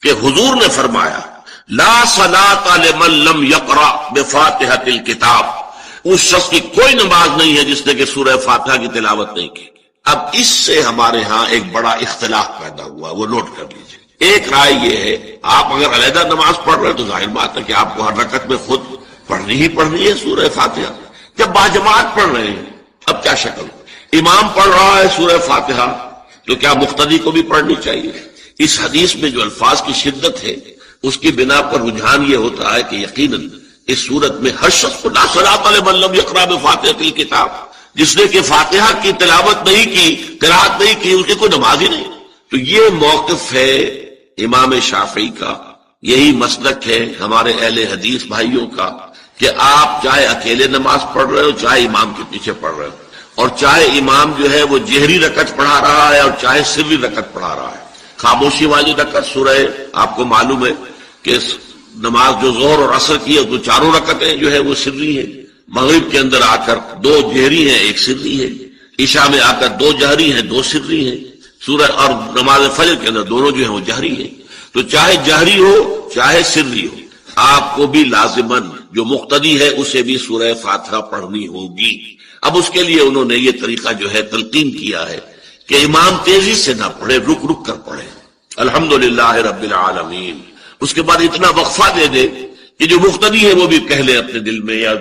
کہ حضور نے فرمایا لا صلاۃ لمن لم یقرأ بفاتحۃ الکتاب، اس شخص کی کوئی نماز نہیں ہے جس نے کہ سورہ فاتحہ کی تلاوت نہیں کی۔ اب اس سے ہمارے ہاں ایک بڑا اختلاف پیدا ہوا، وہ نوٹ کر لیجیے۔ ایک رائے یہ ہے آپ اگر علیحدہ نماز پڑھ رہے ہیں تو ظاہر بات ہے کہ آپ کو ہر رکعت میں خود پڑھنی ہی پڑھنی ہے سورہ فاتحہ۔ جب باجماعت پڑھ رہے ہیں اب کیا شکل، امام پڑھ رہا ہے سورہ فاتحہ تو کیا مقتدی کو بھی پڑھنی چاہیے؟ اس حدیث میں جو الفاظ کی شدت ہے اس کی بنا پر رجحان یہ ہوتا ہے کہ یقیناً اس صورت میں ہر شخص کو لا صلاۃ لمن لم یقرأ بفاتحۃ الکتاب، جس نے کہ فاتحہ کی تلاوت نہیں کی، قرأت نہیں کی، اس کی کوئی نماز ہی نہیں۔ تو یہ موقف ہے امام شافعی کا، یہی مسلک ہے ہمارے اہل حدیث بھائیوں کا کہ آپ چاہے اکیلے نماز پڑھ رہے ہو، چاہے امام کے پیچھے پڑھ رہے ہو، اور چاہے امام جو ہے وہ جہری رکعت پڑھا رہا ہے اور چاہے سری رکعت پڑھا رہا ہے۔ خاموشی والی رکعت سورہ آپ کو معلوم ہے کہ نماز جو ظہر اور عصر کی ہے تو چاروں رکعتیں جو ہے وہ سری ہے، مغرب کے اندر آ کر دو جہری ہیں ایک سری ہے، عشاء میں آ کر دو جہری ہیں دو سری ہیں، سورہ اور نماز فجر کے اندر دونوں جو ہیں وہ جہری ہیں۔ تو چاہے جہری ہو چاہے سری ہو، آپ کو بھی لازماً جو مقتدی ہے اسے بھی سورہ فاتحہ پڑھنی ہوگی۔ اب اس کے لیے انہوں نے یہ طریقہ جو ہے تلقین کیا ہے کہ امام تیزی سے نہ پڑھے، رک رک کر پڑھے الحمدللہ رب العالمین، اس کے بعد اتنا وقفہ دے دے کہ جو مقتدی ہے وہ بھی کہہ لے اپنے دل میں یا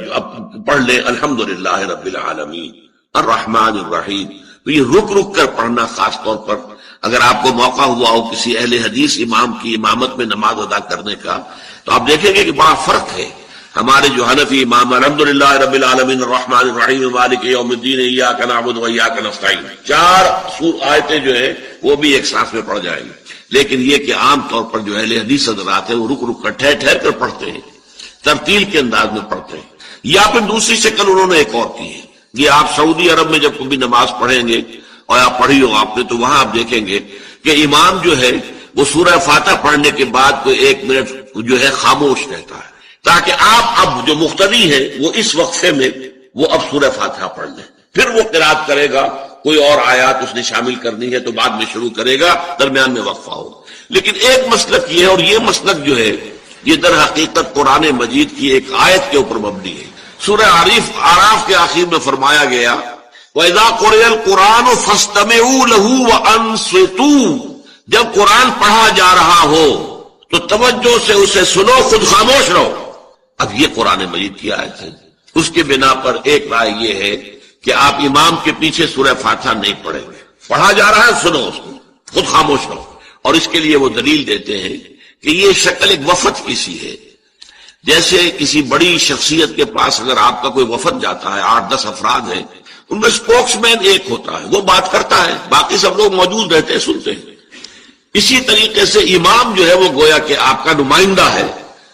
پڑھ لے الحمدللہ رب العالمین الرحمن الرحیم۔ تو یہ رک رک کر پڑھنا، خاص طور پر اگر آپ کو موقع ہوا ہو کسی اہل حدیث امام کی امامت میں نماز ادا کرنے کا، تو آپ دیکھیں گے کہ بڑا فرق ہے۔ ہمارے جو حنفی امام الحمدللہ رب العالمین الرحمن الرحیم مالک یوم الدین ایاک نعبد و ایاک نستعین، چار آیتیں جو ہیں وہ بھی ایک سانس میں پڑھ جائیں گے، لیکن یہ کہ عام طور پر جو اہل حدیث حضرات ہیں وہ رک رک کر ٹھہر ٹھہر کر پڑھتے ہیں، ترتیل کے انداز میں پڑھتے ہیں۔ یا پھر دوسری شکل انہوں نے ایک اور کی ہے، یہ آپ سعودی عرب میں جب کبھی نماز پڑھیں گے اور آپ پڑھی ہو آپ نے، تو وہاں آپ دیکھیں گے کہ امام جو ہے وہ سورہ فاتحہ پڑھنے کے بعد کوئی 1 منٹ جو ہے خاموش رہتا ہے، تاکہ آپ اب جو مقتدی ہے وہ اس وقفے میں وہ اب سورہ فاتحہ پڑھ لیں، پھر وہ قرات کرے گا، کوئی اور آیات اس نے شامل کرنی ہے تو بعد میں شروع کرے گا، درمیان میں وقفہ ہو۔ لیکن ایک مسلک یہ ہے، اور یہ مسلک جو ہے یہ در حقیقت قرآن مجید کی ایک آیت کے اوپر مبنی ہے۔ سورہ اعراف کے آخر میں فرمایا گیا وَإِذَا قُرِئَ الْقُرْآنُ فَاسْتَمِعُوا لَهُ وَأَنصِتُوا، جب قرآن پڑھا جا رہا ہو تو توجہ سے اسے سنو، خود خاموش رہو۔ اب یہ قرآن مجید کی آیت ہے، اس کے بنا پر ایک رائے یہ ہے کہ آپ امام کے پیچھے سورہ فاتحہ نہیں پڑھیں گے، پڑھا جا رہا ہے سنو اس کو، خود خاموش رہو۔ اور اس کے لیے وہ دلیل دیتے ہیں کہ یہ شکل ایک وفد کی سی ہے، جیسے کسی بڑی شخصیت کے پاس اگر آپ کا کوئی وفد جاتا ہے، 8-10 افراد ہیں، ان میں اسپوکس مین ایک ہوتا ہے، وہ بات کرتا ہے، باقی سب لوگ موجود رہتے ہیں، سنتے ہیں۔ اسی طریقے سے امام جو ہے وہ گویا کہ آپ کا نمائندہ ہے،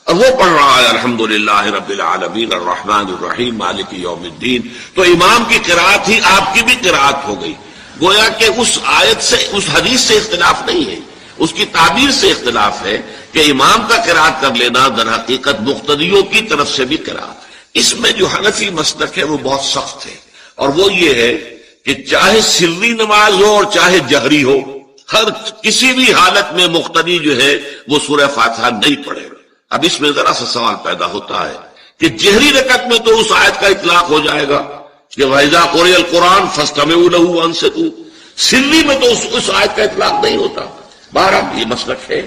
اور وہ پڑھ رہا ہے الحمدللہ رب العالمین الرحمن الرحیم مالک یوم الدین، تو امام کی قرات ہی آپ کی بھی قرات ہو گئی۔ گویا کہ اس آیت سے، اس حدیث سے اختلاف نہیں ہے، اس کی تعبیر سے اختلاف ہے کہ امام کا قرات کر لینا در حقیقت مقتدیوں کی طرف سے بھی قرات۔ اس میں جو حنفی مسلک ہے وہ بہت سخت ہے، اور وہ یہ ہے کہ چاہے سری نماز ہو اور چاہے جہری ہو، ہر کسی بھی حالت میں مقتدی جو ہے وہ سورہ فاتحہ نہیں پڑھے گا۔ اب اس میں ذرا سا سوال پیدا ہوتا ہے کہ جہری رکعت میں تو اس آیت کا اطلاق ہو جائے گا کہ وَإِذَا قُرِئَ الْقُرْآنُ فَاسْتَمِعُوا لَهُ وَأَنصِتُوا، سری میں تو اس آیت کا اطلاق نہیں ہوتا۔ بہرحال یہ مسلک ہے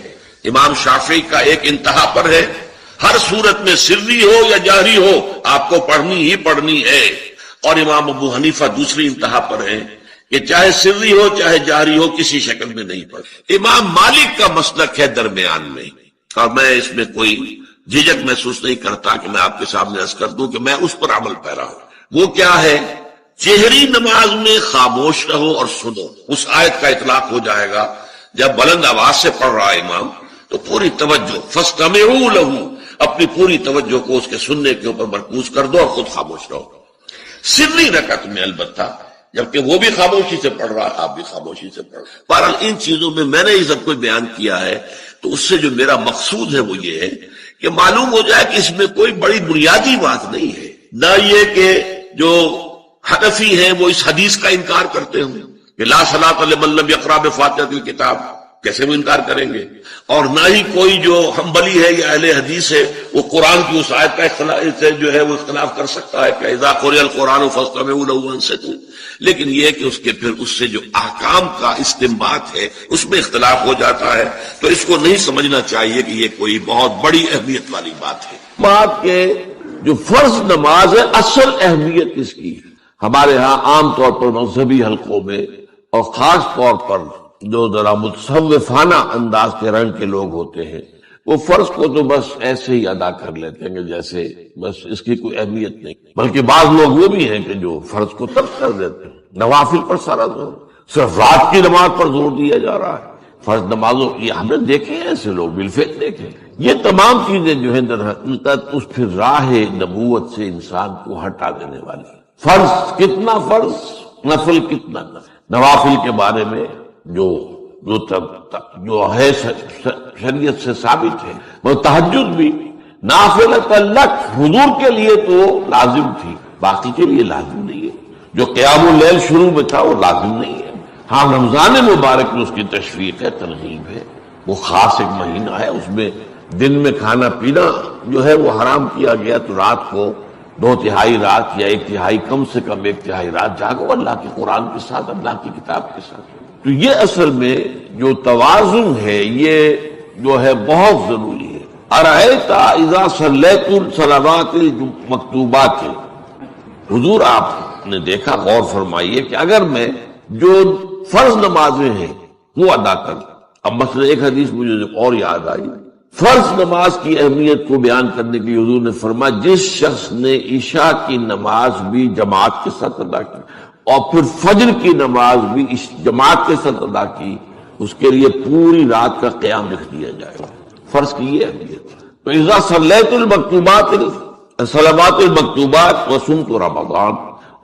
امام شافعی کا، ایک انتہا پر ہے، ہر صورت میں سری ہو یا جہری ہو آپ کو پڑھنی ہی پڑھنی ہے، اور امام ابو حنیفہ دوسری انتہا پر ہے کہ چاہے سری ہو چاہے جہری ہو کسی شکل میں نہیں پڑھ۔ امام مالک کا مسلک ہے درمیان میں، اور میں اس میں کوئی جھجک محسوس نہیں کرتا کہ میں آپ کے سامنے عرض کر دوں کہ میں اس پر عمل پیرا ہوں۔ وہ کیا ہے؟ جہری نماز میں خاموش رہو اور سنو، اس آیت کا اطلاق ہو جائے گا جب بلند آواز سے پڑھ رہا ہے امام تو پوری توجہ، فاستمعوا له، اپنی پوری توجہ کو اس کے سننے کے اوپر مرکوز کر دو اور خود خاموش رہو۔ سری رکعت میں البتہ جبکہ وہ بھی خاموشی سے پڑھ رہا ہے، آپ بھی خاموشی سے پڑھ رہے۔ بہرحال ان چیزوں میں میں نے یہ سب کچھ بیان کیا ہے، تو اس سے جو میرا مقصود ہے وہ یہ ہے کہ معلوم ہو جائے کہ اس میں کوئی بڑی بنیادی بات نہیں ہے، نہ یہ کہ جو حنفی ہیں وہ اس حدیث کا انکار کرتے ہوں کہ لا صلاۃ لمن لم یقرأ بفاتحۃ الکتاب، کیسے وہ انکار کریں گے؟ اور نہ ہی کوئی جو حنبلی ہے یا اہل حدیث ہے وہ قرآن کی اس آیت کا اختلاف سے جو ہے وہ اختلاف کر سکتا ہے کہ اذا قرئ القرآن فاستمعوا له وانصتوا، لیکن یہ کہ اس کے پھر اس سے جو احکام کا استنباط ہے اس میں اختلاف ہو جاتا ہے، تو اس کو نہیں سمجھنا چاہیے کہ یہ کوئی بہت بڑی اہمیت والی بات ہے۔ بات کہ جو فرض نماز ہے اصل اہمیت اس کی ہے۔ ہمارے ہاں عام طور پر مذہبی حلقوں میں اور خاص طور پر جو ذرا متصوفانہ انداز کے رنگ کے لوگ ہوتے ہیں وہ فرض کو تو بس ایسے ہی ادا کر لیتے ہیں کہ جیسے بس اس کی کوئی اہمیت نہیں، بلکہ بعض لوگ وہ بھی ہیں کہ جو فرض کو ترک کر دیتے ہیں، نوافل پر سارا زور، صرف رات کی نماز پر زور دیا جا رہا ہے، فرض نمازوں یہ ہم نے دیکھے ہیں ایسے لوگ بالفعل دیکھے۔ یہ تمام چیزیں جو ہیں در حقیقت اس پھر راہ نبوت سے انسان کو ہٹا دینے والی ہے۔ فرض کتنا فرض، نفل کتنا نفل۔ نوافل کے بارے میں جو ہے شریعت سے ثابت ہے، وہ تہجد بھی نافلۃ لک، حضور کے لیے تو لازم تھی، باقی کے لیے لازم نہیں ہے۔ جو قیام اللیل شروع میں تھا وہ لازم نہیں ہے۔ ہاں رمضان مبارک میں اس کی تشویق ہے، ترغیب ہے، وہ خاص ایک مہینہ ہے، اس میں دن میں کھانا پینا جو ہے وہ حرام کیا گیا، تو رات کو 2/3 رات یا 1/3 کم سے کم 1/3 رات جاگو اللہ کے قرآن کے ساتھ، اللہ کی کتاب کے ساتھ۔ تو یہ اصل میں جو توازن ہے یہ جو ہے بہت ضروری ہے۔ ارأیت اذا صلیت الصلوات المکتوبات، حضور آپ نے دیکھا، غور فرمائیے کہ اگر میں جو فرض نمازیں ہیں وہ ادا کر، اب مثلا ایک حدیث مجھے اور یاد آئی، فرض نماز کی اہمیت کو بیان کرنے کے لیے حضور نے فرمایا جس شخص نے عشاء کی نماز بھی جماعت کے ساتھ ادا کی اور پھر فجر کی نماز بھی جماعت کے ساتھ ادا کی، اس کے لیے پوری رات کا قیام لکھ دیا جائے گا۔ فرض کی یہ اہمیت ہے۔ تو اذا صلیت المکتوبات صلوات المکتوبات وصمت رمضان،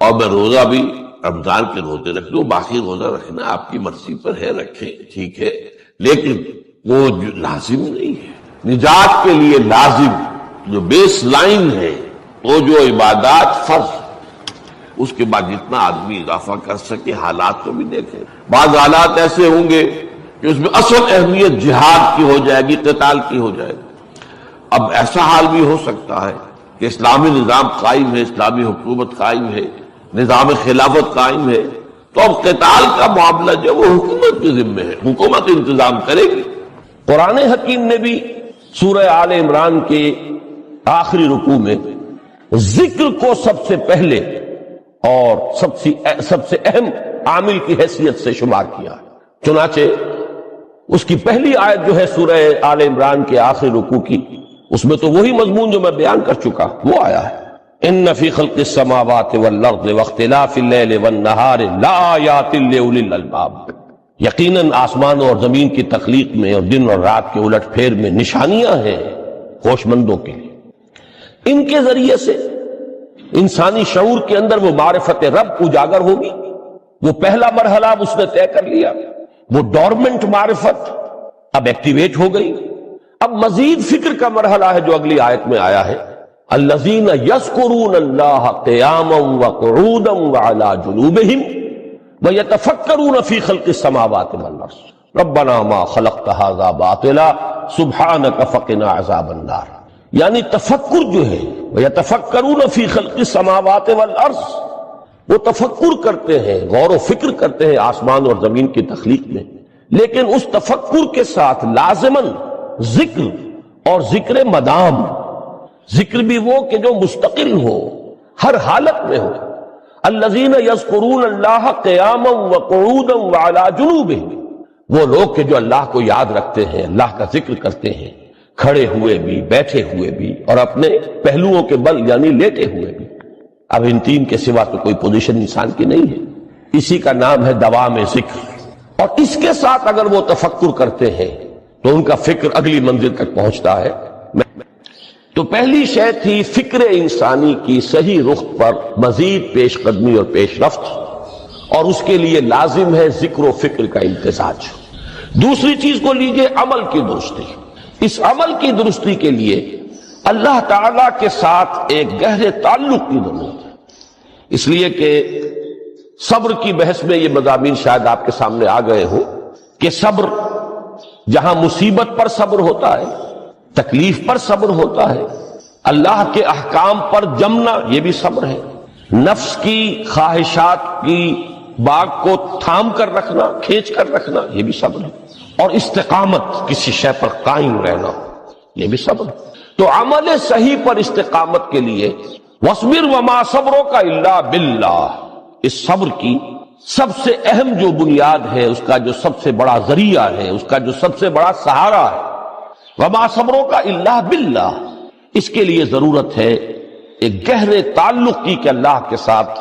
اور میں روزہ بھی رمضان کے روزے رکھ دوں، باقی روزہ رکھنا آپ کی مرضی پر ہے، رکھیں ٹھیک ہے، لیکن وہ لازم نہیں ہے۔ نجات کے لیے لازم جو بیس لائن ہے وہ جو عبادات فرض، اس کے بعد جتنا آدمی اضافہ کر سکے، حالات کو بھی دیکھیں۔ بعض حالات ایسے ہوں گے کہ اس میں اصل اہمیت جہاد کی ہو جائے گی، قتال کی ہو جائے گی۔ اب ایسا حال بھی ہو سکتا ہے کہ اسلامی نظام قائم ہے، اسلامی حکومت قائم ہے، نظام خلافت قائم ہے، تو اب قتال کا معاملہ جو وہ حکومت کے ذمہ ہے، حکومت انتظام کرے گی۔ قرآن حکیم نے بھی سورہ آل عمران کے آخری رکوع میں ذکر کو سب سے پہلے اور سب سے اہم عامل کی حیثیت سے شمار کیا ہے۔ چنانچہ اس کی پہلی آیت جو ہے سورہ آل عمران کے آخری رکوع کی، اس میں تو وہی مضمون جو میں بیان کر چکا وہ آیا ہے، ان فی خلق السماوات والارض واختلاف اللیل والنہار لآیات لأولی الالباب، یقیناً آسمان اور زمین کی تخلیق میں اور دن اور رات کے الٹ پھیر میں نشانیاں ہیں ہوش مندوں کے لیے۔ ان کے ذریعے سے انسانی شعور کے اندر وہ معرفت رب اجاگر ہوگی، وہ پہلا مرحلہ اب اس نے طے کر لیا، وہ ڈورمنٹ معرفت اب ایکٹیویٹ ہو گئی۔ اب مزید فکر کا مرحلہ ہے جو اگلی آیت میں آیا ہے، الذین یذکرون اللہ قیاما وقعودا وعلی جنوبہم وَيَتَفَكَّرُونَ فِي خَلْقِ السَّمَاوَاتِ وَالْأَرْضِ رَبَّنَا مَا خَلَقْتَ هَذَا بَاطِلًا سُبْحَانَكَ فَقِنَا عَذَابَ النَّارِ، یعنی تفکر جو ہے وَيَتَفَكَّرُونَ فِي خَلْقِ السَّمَاوَاتِ وَالْأَرْضِ، وہ تفکر کرتے ہیں، غور و فکر کرتے ہیں آسمان اور زمین کی تخلیق میں، لیکن اس تفکر کے ساتھ لازماً ذکر، اور ذکر مدام، ذکر بھی وہ کہ جو مستقل ہو، ہر حالت میں ہو۔ الذین یذکرون اللہ قیاما وقعودا وعلی جنوبہم، وہ لوگ کہ جو اللہ کو یاد رکھتے ہیں، اللہ کا ذکر کرتے ہیں، کھڑے ہوئے بھی، بیٹھے ہوئے بھی، اور اپنے پہلوؤں کے بل یعنی لیٹے ہوئے بھی۔ اب ان تین کے سوا تو کوئی پوزیشن انسان کی نہیں ہے، اسی کا نام ہے دوام ذکر۔ اور اس کے ساتھ اگر وہ تفکر کرتے ہیں تو ان کا فکر اگلی منزل تک پہنچتا ہے۔ تو پہلی شے تھی فکر انسانی کی صحیح رخ پر مزید پیش قدمی اور پیش رفت، اور اس کے لیے لازم ہے ذکر و فکر کا امتزاج۔ دوسری چیز کو لیجئے عمل کی درستی۔ اس عمل کی درستی کے لیے اللہ تعالیٰ کے ساتھ ایک گہرے تعلق کی ضرورت ہے، اس لیے کہ صبر کی بحث میں یہ مضامین شاید آپ کے سامنے آ گئے ہوں کہ صبر جہاں مصیبت پر صبر ہوتا ہے، تکلیف پر صبر ہوتا ہے، اللہ کے احکام پر جمنا یہ بھی صبر ہے، نفس کی خواہشات کی باغ کو تھام کر رکھنا، کھینچ کر رکھنا یہ بھی صبر ہے، اور استقامت کسی شے پر قائم رہنا یہ بھی صبر ہے۔ تو عمل صحیح پر استقامت کے لیے وَاصْبِرْ وَمَا صَبْرُكَ إِلَّا بِاللَّهِ، اس صبر کی سب سے اہم جو بنیاد ہے، اس کا جو سب سے بڑا ذریعہ ہے، اس کا جو سب سے بڑا سہارا ہے، وَمَا صَبْرُكَ إِلَّا بِاللَّهِ، اس کے لیے ضرورت ہے ایک گہرے تعلق کی کہ اللہ کے ساتھ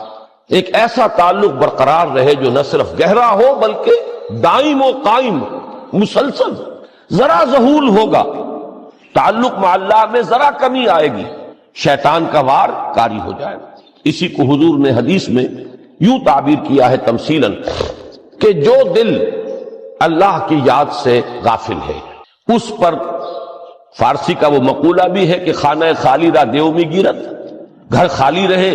ایک ایسا تعلق برقرار رہے جو نہ صرف گہرا ہو بلکہ دائم و قائم مسلسل۔ ذرا ذہول ہوگا تعلق مع اللہ میں، ذرا کمی آئے گی، شیطان کا وار کاری ہو جائے گا۔ اسی کو حضور نے حدیث میں یوں تعبیر کیا ہے تمثیلاً کہ جو دل اللہ کی یاد سے غافل ہے اس پر، فارسی کا وہ مقولہ بھی ہے کہ خانہ خالی را دیو میں گیرت، گھر خالی رہے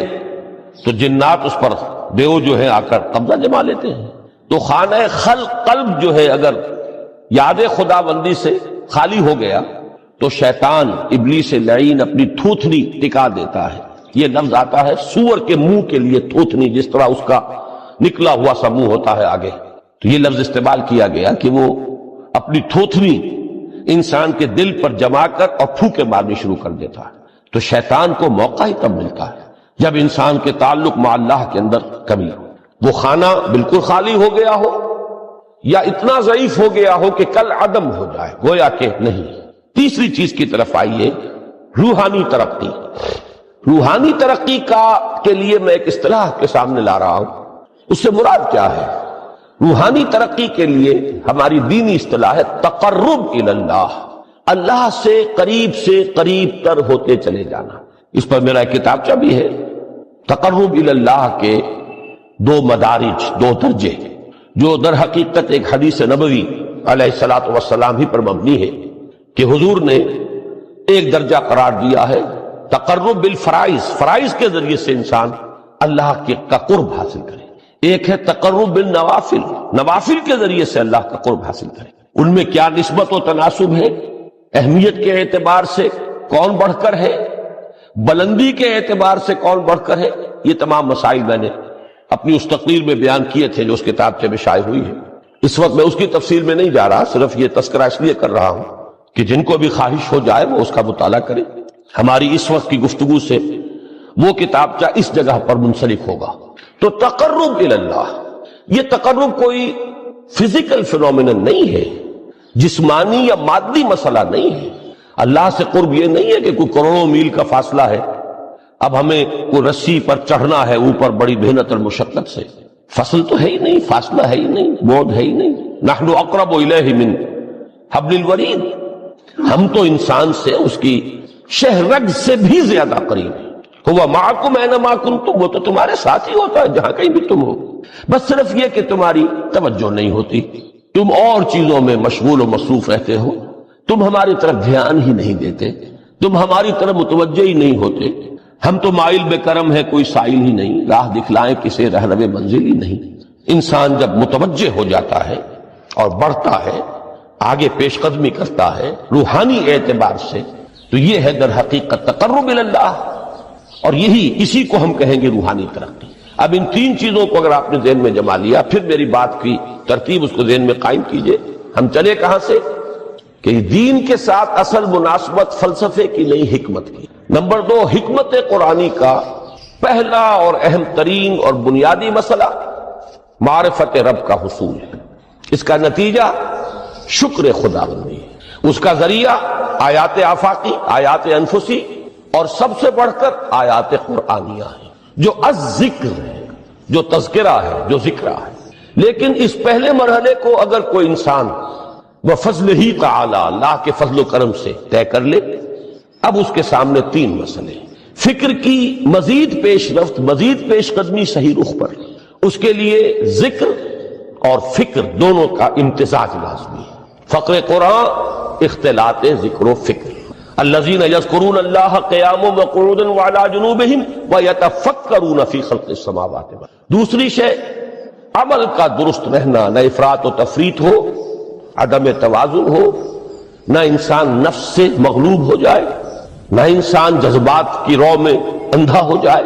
تو جنات اس پر دیو جو ہے آ کر قبضہ جما لیتے ہیں۔ تو خانہ قلب جو ہے اگر یاد خدا بندی سے خالی ہو گیا تو شیطان ابلیس لعین اپنی تھوتھنی ٹکا دیتا ہے۔ یہ لفظ آتا ہے سور کے منہ کے لیے تھوتھنی، جس طرح اس کا نکلا ہوا سا منہ ہوتا ہے آگے، تو یہ لفظ استعمال کیا گیا کہ وہ اپنی تھوتھنی انسان کے دل پر جما کر اور پھونکے مارنی شروع کر دیتا ہے۔ تو شیطان کو موقع ہی تب ملتا ہے جب انسان کے تعلق مع اللہ کے اندر کمی ہو، وہ خانہ بالکل خالی ہو گیا ہو یا اتنا ضعیف ہو گیا ہو کہ کل عدم ہو جائے، گویا کہ نہیں۔ تیسری چیز کی طرف آئیے، روحانی ترقی۔ روحانی ترقی کے لیے میں ایک اصطلاح کے سامنے لا رہا ہوں، اس سے مراد کیا ہے؟ روحانی ترقی کے لیے ہماری دینی اصطلاح ہے تقرب الی اللہ، اللہ سے قریب تر ہوتے چلے جانا۔ اس پر میرا ایک کتابچہ بھی ہے، تقرب الی اللہ کے دو مدارج، دو درجے، جو در حقیقت ایک حدیث نبوی علیہ الصلوۃ والسلام ہی پر مبنی ہے کہ حضور نے ایک درجہ قرار دیا ہے تقرب بالفرائض، فرائض کے ذریعے سے انسان اللہ کا قرب حاصل کرے۔ ایک ہے تقرب بالنوافل، نوافل کے ذریعے سے اللہ کا قرب حاصل کرے۔ ان میں کیا نسبت و تناسب ہے، اہمیت کے اعتبار سے کون بڑھ کر ہے، بلندی کے اعتبار سے کون بڑھ کر ہے، یہ تمام مسائل میں نے اپنی اس تقریر میں بیان کیے تھے جو اس کتابچے میں شائع ہوئی ہے۔ اس وقت میں اس کی تفصیل میں نہیں جا رہا، صرف یہ تذکرہ اس لیے کر رہا ہوں کہ جن کو بھی خواہش ہو جائے وہ اس کا مطالعہ کرے۔ ہماری اس وقت کی گفتگو سے وہ کتابچہ اس جگہ پر منسلک ہوگا۔ تو تقرب الی اللہ، یہ تقرب کوئی فزیکل فینومینن نہیں ہے، جسمانی یا مادی مسئلہ نہیں ہے۔ اللہ سے قرب یہ نہیں ہے کہ کوئی کروڑوں میل کا فاصلہ ہے، اب ہمیں کوئی رسی پر چڑھنا ہے اوپر بڑی محنت اور مشقت سے، فصل تو ہے ہی نہیں، فاصلہ ہے ہی نہیں، بعد ہے ہی نہیں۔ نحن اقرب الیہ من حبل الورید، ہم تو انسان سے اس کی شہرگ سے بھی زیادہ قریب ہیں۔ ہوا معکم اینما کنتم، وہ تو تمہارے ساتھ ہی ہوتا ہے جہاں کہیں بھی تم ہو، بس صرف یہ کہ تمہاری توجہ نہیں ہوتی، تم اور چیزوں میں مشغول و مصروف رہتے ہو، تم ہماری طرف دھیان ہی نہیں دیتے، تم ہماری طرف متوجہ ہی نہیں ہوتے۔ ہم تو مائل بے کرم ہے، کوئی سائل ہی نہیں، راہ دکھلائیں کسے رہنم منزل ہی نہیں۔ انسان جب متوجہ ہو جاتا ہے اور بڑھتا ہے، آگے پیش قدمی کرتا ہے روحانی اعتبار سے، تو یہ ہے در حقیقت تقرب الی اللہ، اور اسی کو ہم کہیں گے روحانی ترقی۔ اب ان تین چیزوں کو اگر آپ نے ذہن میں جما لیا، پھر میری بات کی ترتیب اس کو ذہن میں قائم کیجئے۔ ہم چلے کہاں سے؟ کہ دین کے ساتھ اصل مناسبت فلسفے کی نہیں، حکمت کی۔ نمبر 2، حکمت قرآنی کا پہلا اور اہم ترین اور بنیادی مسئلہ معرفت رب کا حصول ہے۔ اس کا نتیجہ شکر خدا بندی ہے، اس کا ذریعہ آیات آفاقی، آیات انفسی، اور سب سے بڑھ کر آیات قرآنیہ ہیں جو الذکر ہے، جو تذکرہ ہے، جو ذکرہ ہے۔ لیکن اس پہلے مرحلے کو اگر کوئی انسان بفضل ہی تعالی، اللہ کے فضل و کرم سے طے کر لے، اب اس کے سامنے تین مسئلے، فکر کی مزید پیش رفت، مزید پیش قدمی صحیح رخ پر، اس کے لیے ذکر اور فکر دونوں کا امتزاج لازمی ہے۔ فقر قرآن اختلاط ذکر و فکر۔ الذین یذکرون اللہ قیاما وقعودا وعلی جنوبہم ویتفکرون فی خلق السماوات والارض۔ دوسری شے عمل کا درست رہنا، نہ افراط و تفریط ہو عدم توازن ہو، نہ انسان نفس سے مغلوب ہو جائے، نہ انسان جذبات کی رو میں اندھا ہو جائے،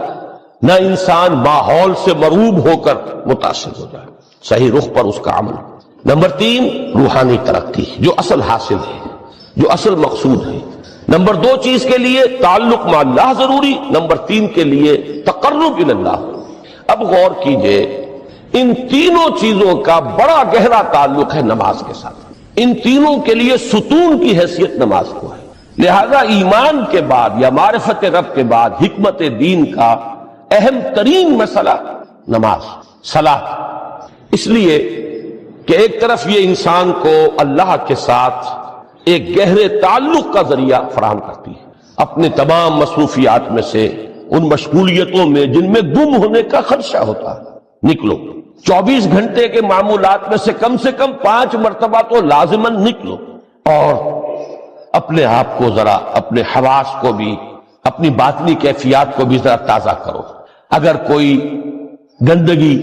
نہ انسان ماحول سے مرعوب ہو کر متاثر ہو جائے، صحیح رخ پر اس کا عمل۔ نمبر 3 روحانی ترقی، جو اصل حاصل ہے، جو اصل مقصود ہے۔ نمبر 2 چیز کے لیے تعلق مع اللہ ضروری، نمبر 3 کے لیے تقرب الی اللہ۔ اب غور کیجئے، ان تینوں چیزوں کا بڑا گہرا تعلق ہے نماز کے ساتھ، ان تینوں کے لیے ستون کی حیثیت نماز کو ہے۔ لہذا ایمان کے بعد یا معرفت رب کے بعد حکمت دین کا اہم ترین مسئلہ نماز، صلاۃ، اس لیے کہ ایک طرف یہ انسان کو اللہ کے ساتھ ایک گہرے تعلق کا ذریعہ فراہم کرتی ہے، اپنے تمام مصروفیات میں سے ان مشغولیتوں میں جن میں گم ہونے کا خدشہ ہوتا ہے نکلو، 24 گھنٹے کے معمولات میں سے کم 5 مرتبہ تو لازماً نکلو، اور اپنے آپ کو ذرا، اپنے حواس کو بھی، اپنی باطنی کیفیات کو بھی ذرا تازہ کرو۔ اگر کوئی گندگی،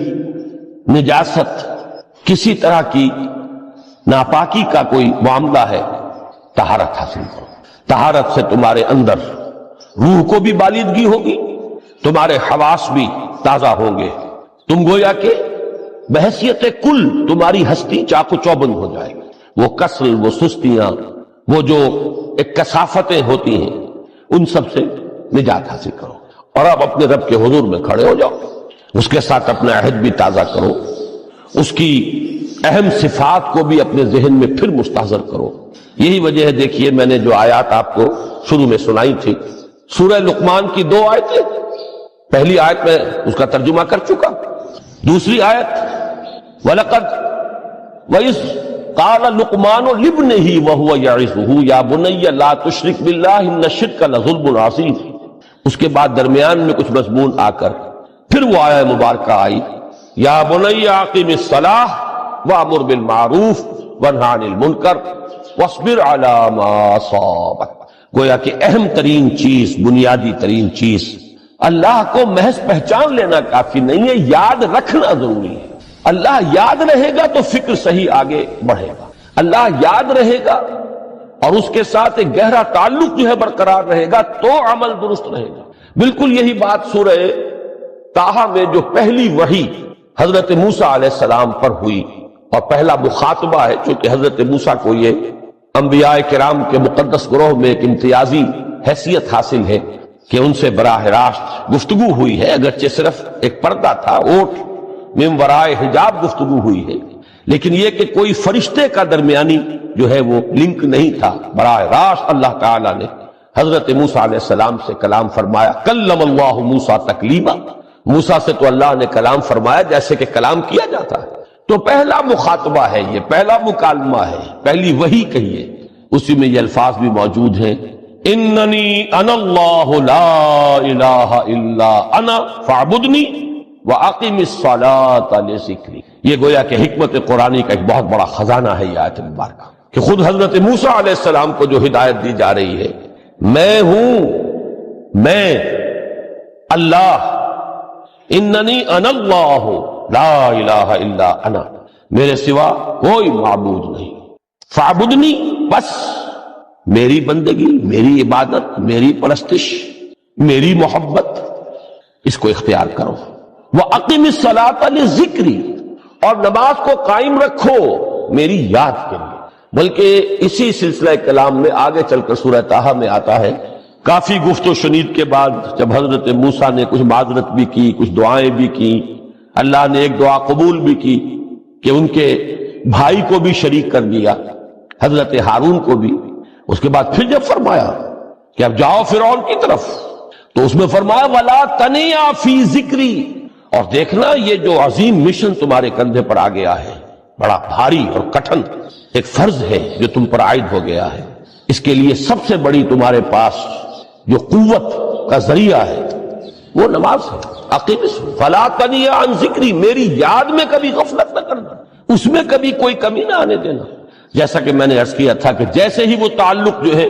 نجاست، کسی طرح کی ناپاکی کا کوئی معاملہ ہے، طہارت حاصل کرو۔ طہارت سے تمہارے اندر روح کو بھی بالیدگی ہوگی، تمہارے حواس بھی تازہ ہوں گے، تم گویا کہ بحیثیت کل تمہاری ہستی چاق و چوبند ہو جائے گی۔ وہ کسل، وہ سستیاں، وہ جو ایک کثافتیں ہوتی ہیں، ان سب سے نجات حاصل کرو، اور اب اپنے رب کے حضور میں کھڑے ہو جاؤ، اس کے ساتھ اپنا عہد بھی تازہ کرو، اس کی اہم صفات کو بھی اپنے ذہن میں پھر مستحضر کرو۔ یہی وجہ ہے، دیکھیے میں نے جو آیات آپ کو شروع میں سنائی تھی، سورہ لقمان کی 2 آیتیں، پہلی آیت میں اس کا ترجمہ کر چکا، دوسری آیت وَلَقَدْ وَإِذْ قَالَ لُقْمَانُ لِابْنِهِ وَهُوَ يَعِظُهُ يَا بُنَيَّ لَا تُشْرِكْ بِاللَّهِ إِنَّ الشِّرْكَ لَظُلْمٌ عَظِيمٌ۔ اس کے بعد درمیان میں کچھ مضمون آ کر پھر وہ آیہ مبارکہ آئی، یا بنی اقم الصلاۃ وامر بالمعروف وانہی عن المنکر واصبر علی ما اصابک۔ گویا کہ اہم ترین چیز، بنیادی ترین چیز، اللہ کو محض پہچان لینا کافی نہیں ہے، یاد رکھنا ضروری ہے۔ اللہ یاد رہے گا تو فکر صحیح آگے بڑھے گا، اللہ یاد رہے گا اور اس کے ساتھ ایک گہرا تعلق جو ہے برقرار رہے گا تو عمل درست رہے گا۔ بالکل یہی بات سورہ طٰہٰ میں جو پہلی وحی حضرت موسیٰ علیہ السلام پر ہوئی، اور پہلا مخاطبہ ہے، چونکہ حضرت موسیٰ کو یہ انبیاء کرام کے مقدس گروہ میں ایک امتیازی حیثیت حاصل ہے کہ ان سے براہ راست گفتگو ہوئی ہے، اگرچہ صرف ایک پردہ تھا، اوٹ من ورائے حجاب گفتگو ہوئی ہے، لیکن یہ کہ کوئی فرشتے کا درمیانی جو ہے وہ لنک نہیں تھا، براہ راست اللہ تعالیٰ نے حضرت موسیٰ علیہ السلام سے کلام فرمایا۔ کلم اللہ موسیٰ تکلیما، موسیٰ سے تو اللہ نے کلام فرمایا جیسے کہ کلام کیا جاتا ہے۔ تو پہلا مخاطبہ ہے، یہ پہلا مکالمہ ہے، پہلی وحی کہیے، اسی میں یہ الفاظ بھی موجود ہیں، اننی انا اللہ لا الہ الا انا فاعبدنی وَأَقِمِ الصَّلَاةَ لِذِكْرِي۔ یہ گویا کہ حکمت قرآنی کا ایک بہت بڑا خزانہ ہے یہ آیت مبارکہ، کہ خود حضرت موسیٰ علیہ السلام کو جو ہدایت دی جا رہی ہے، میں ہوں، میں اللہ، اننی انا اللہ لا الہ الا انا، میرے سوا کوئی معبود نہیں، فاعبدنی، بس میری بندگی، میری عبادت، میری پرستش، میری محبت، اس کو اختیار کرو۔ وَأَقِمِ الصَّلَاةَ لِذِكْرِي، اور نماز کو قائم رکھو میری یاد کے لیے۔ بلکہ اسی سلسلہ کلام میں آگے چل کر سورہ طٰہٰ میں آتا ہے، کافی گفت و شنید کے بعد جب حضرت موسیٰ نے کچھ معذرت بھی کی، کچھ دعائیں بھی کی، اللہ نے ایک دعا قبول بھی کی کہ ان کے بھائی کو بھی شریک کر دیا، حضرت ہارون کو بھی۔ اس کے بعد پھر جب فرمایا کہ اب جاؤ فرعون کی طرف، تو اس میں فرمایا وَلَا تَنِيَا فِي ذِكْرِي، اور دیکھنا یہ جو عظیم مشن تمہارے کندھے پر آ گیا ہے، بڑا بھاری اور کٹھن ایک فرض ہے جو تم پر عائد ہو گیا ہے، اس کے لیے سب سے بڑی تمہارے پاس جو قوت کا ذریعہ ہے وہ نماز ہے۔ اقیم فلا تنیا عن ذکری، میری یاد میں کبھی غفلت نہ کرنا، اس میں کبھی کوئی کمی نہ آنے دینا۔ جیسا کہ میں نے عرض کیا تھا کہ جیسے ہی وہ تعلق جو ہے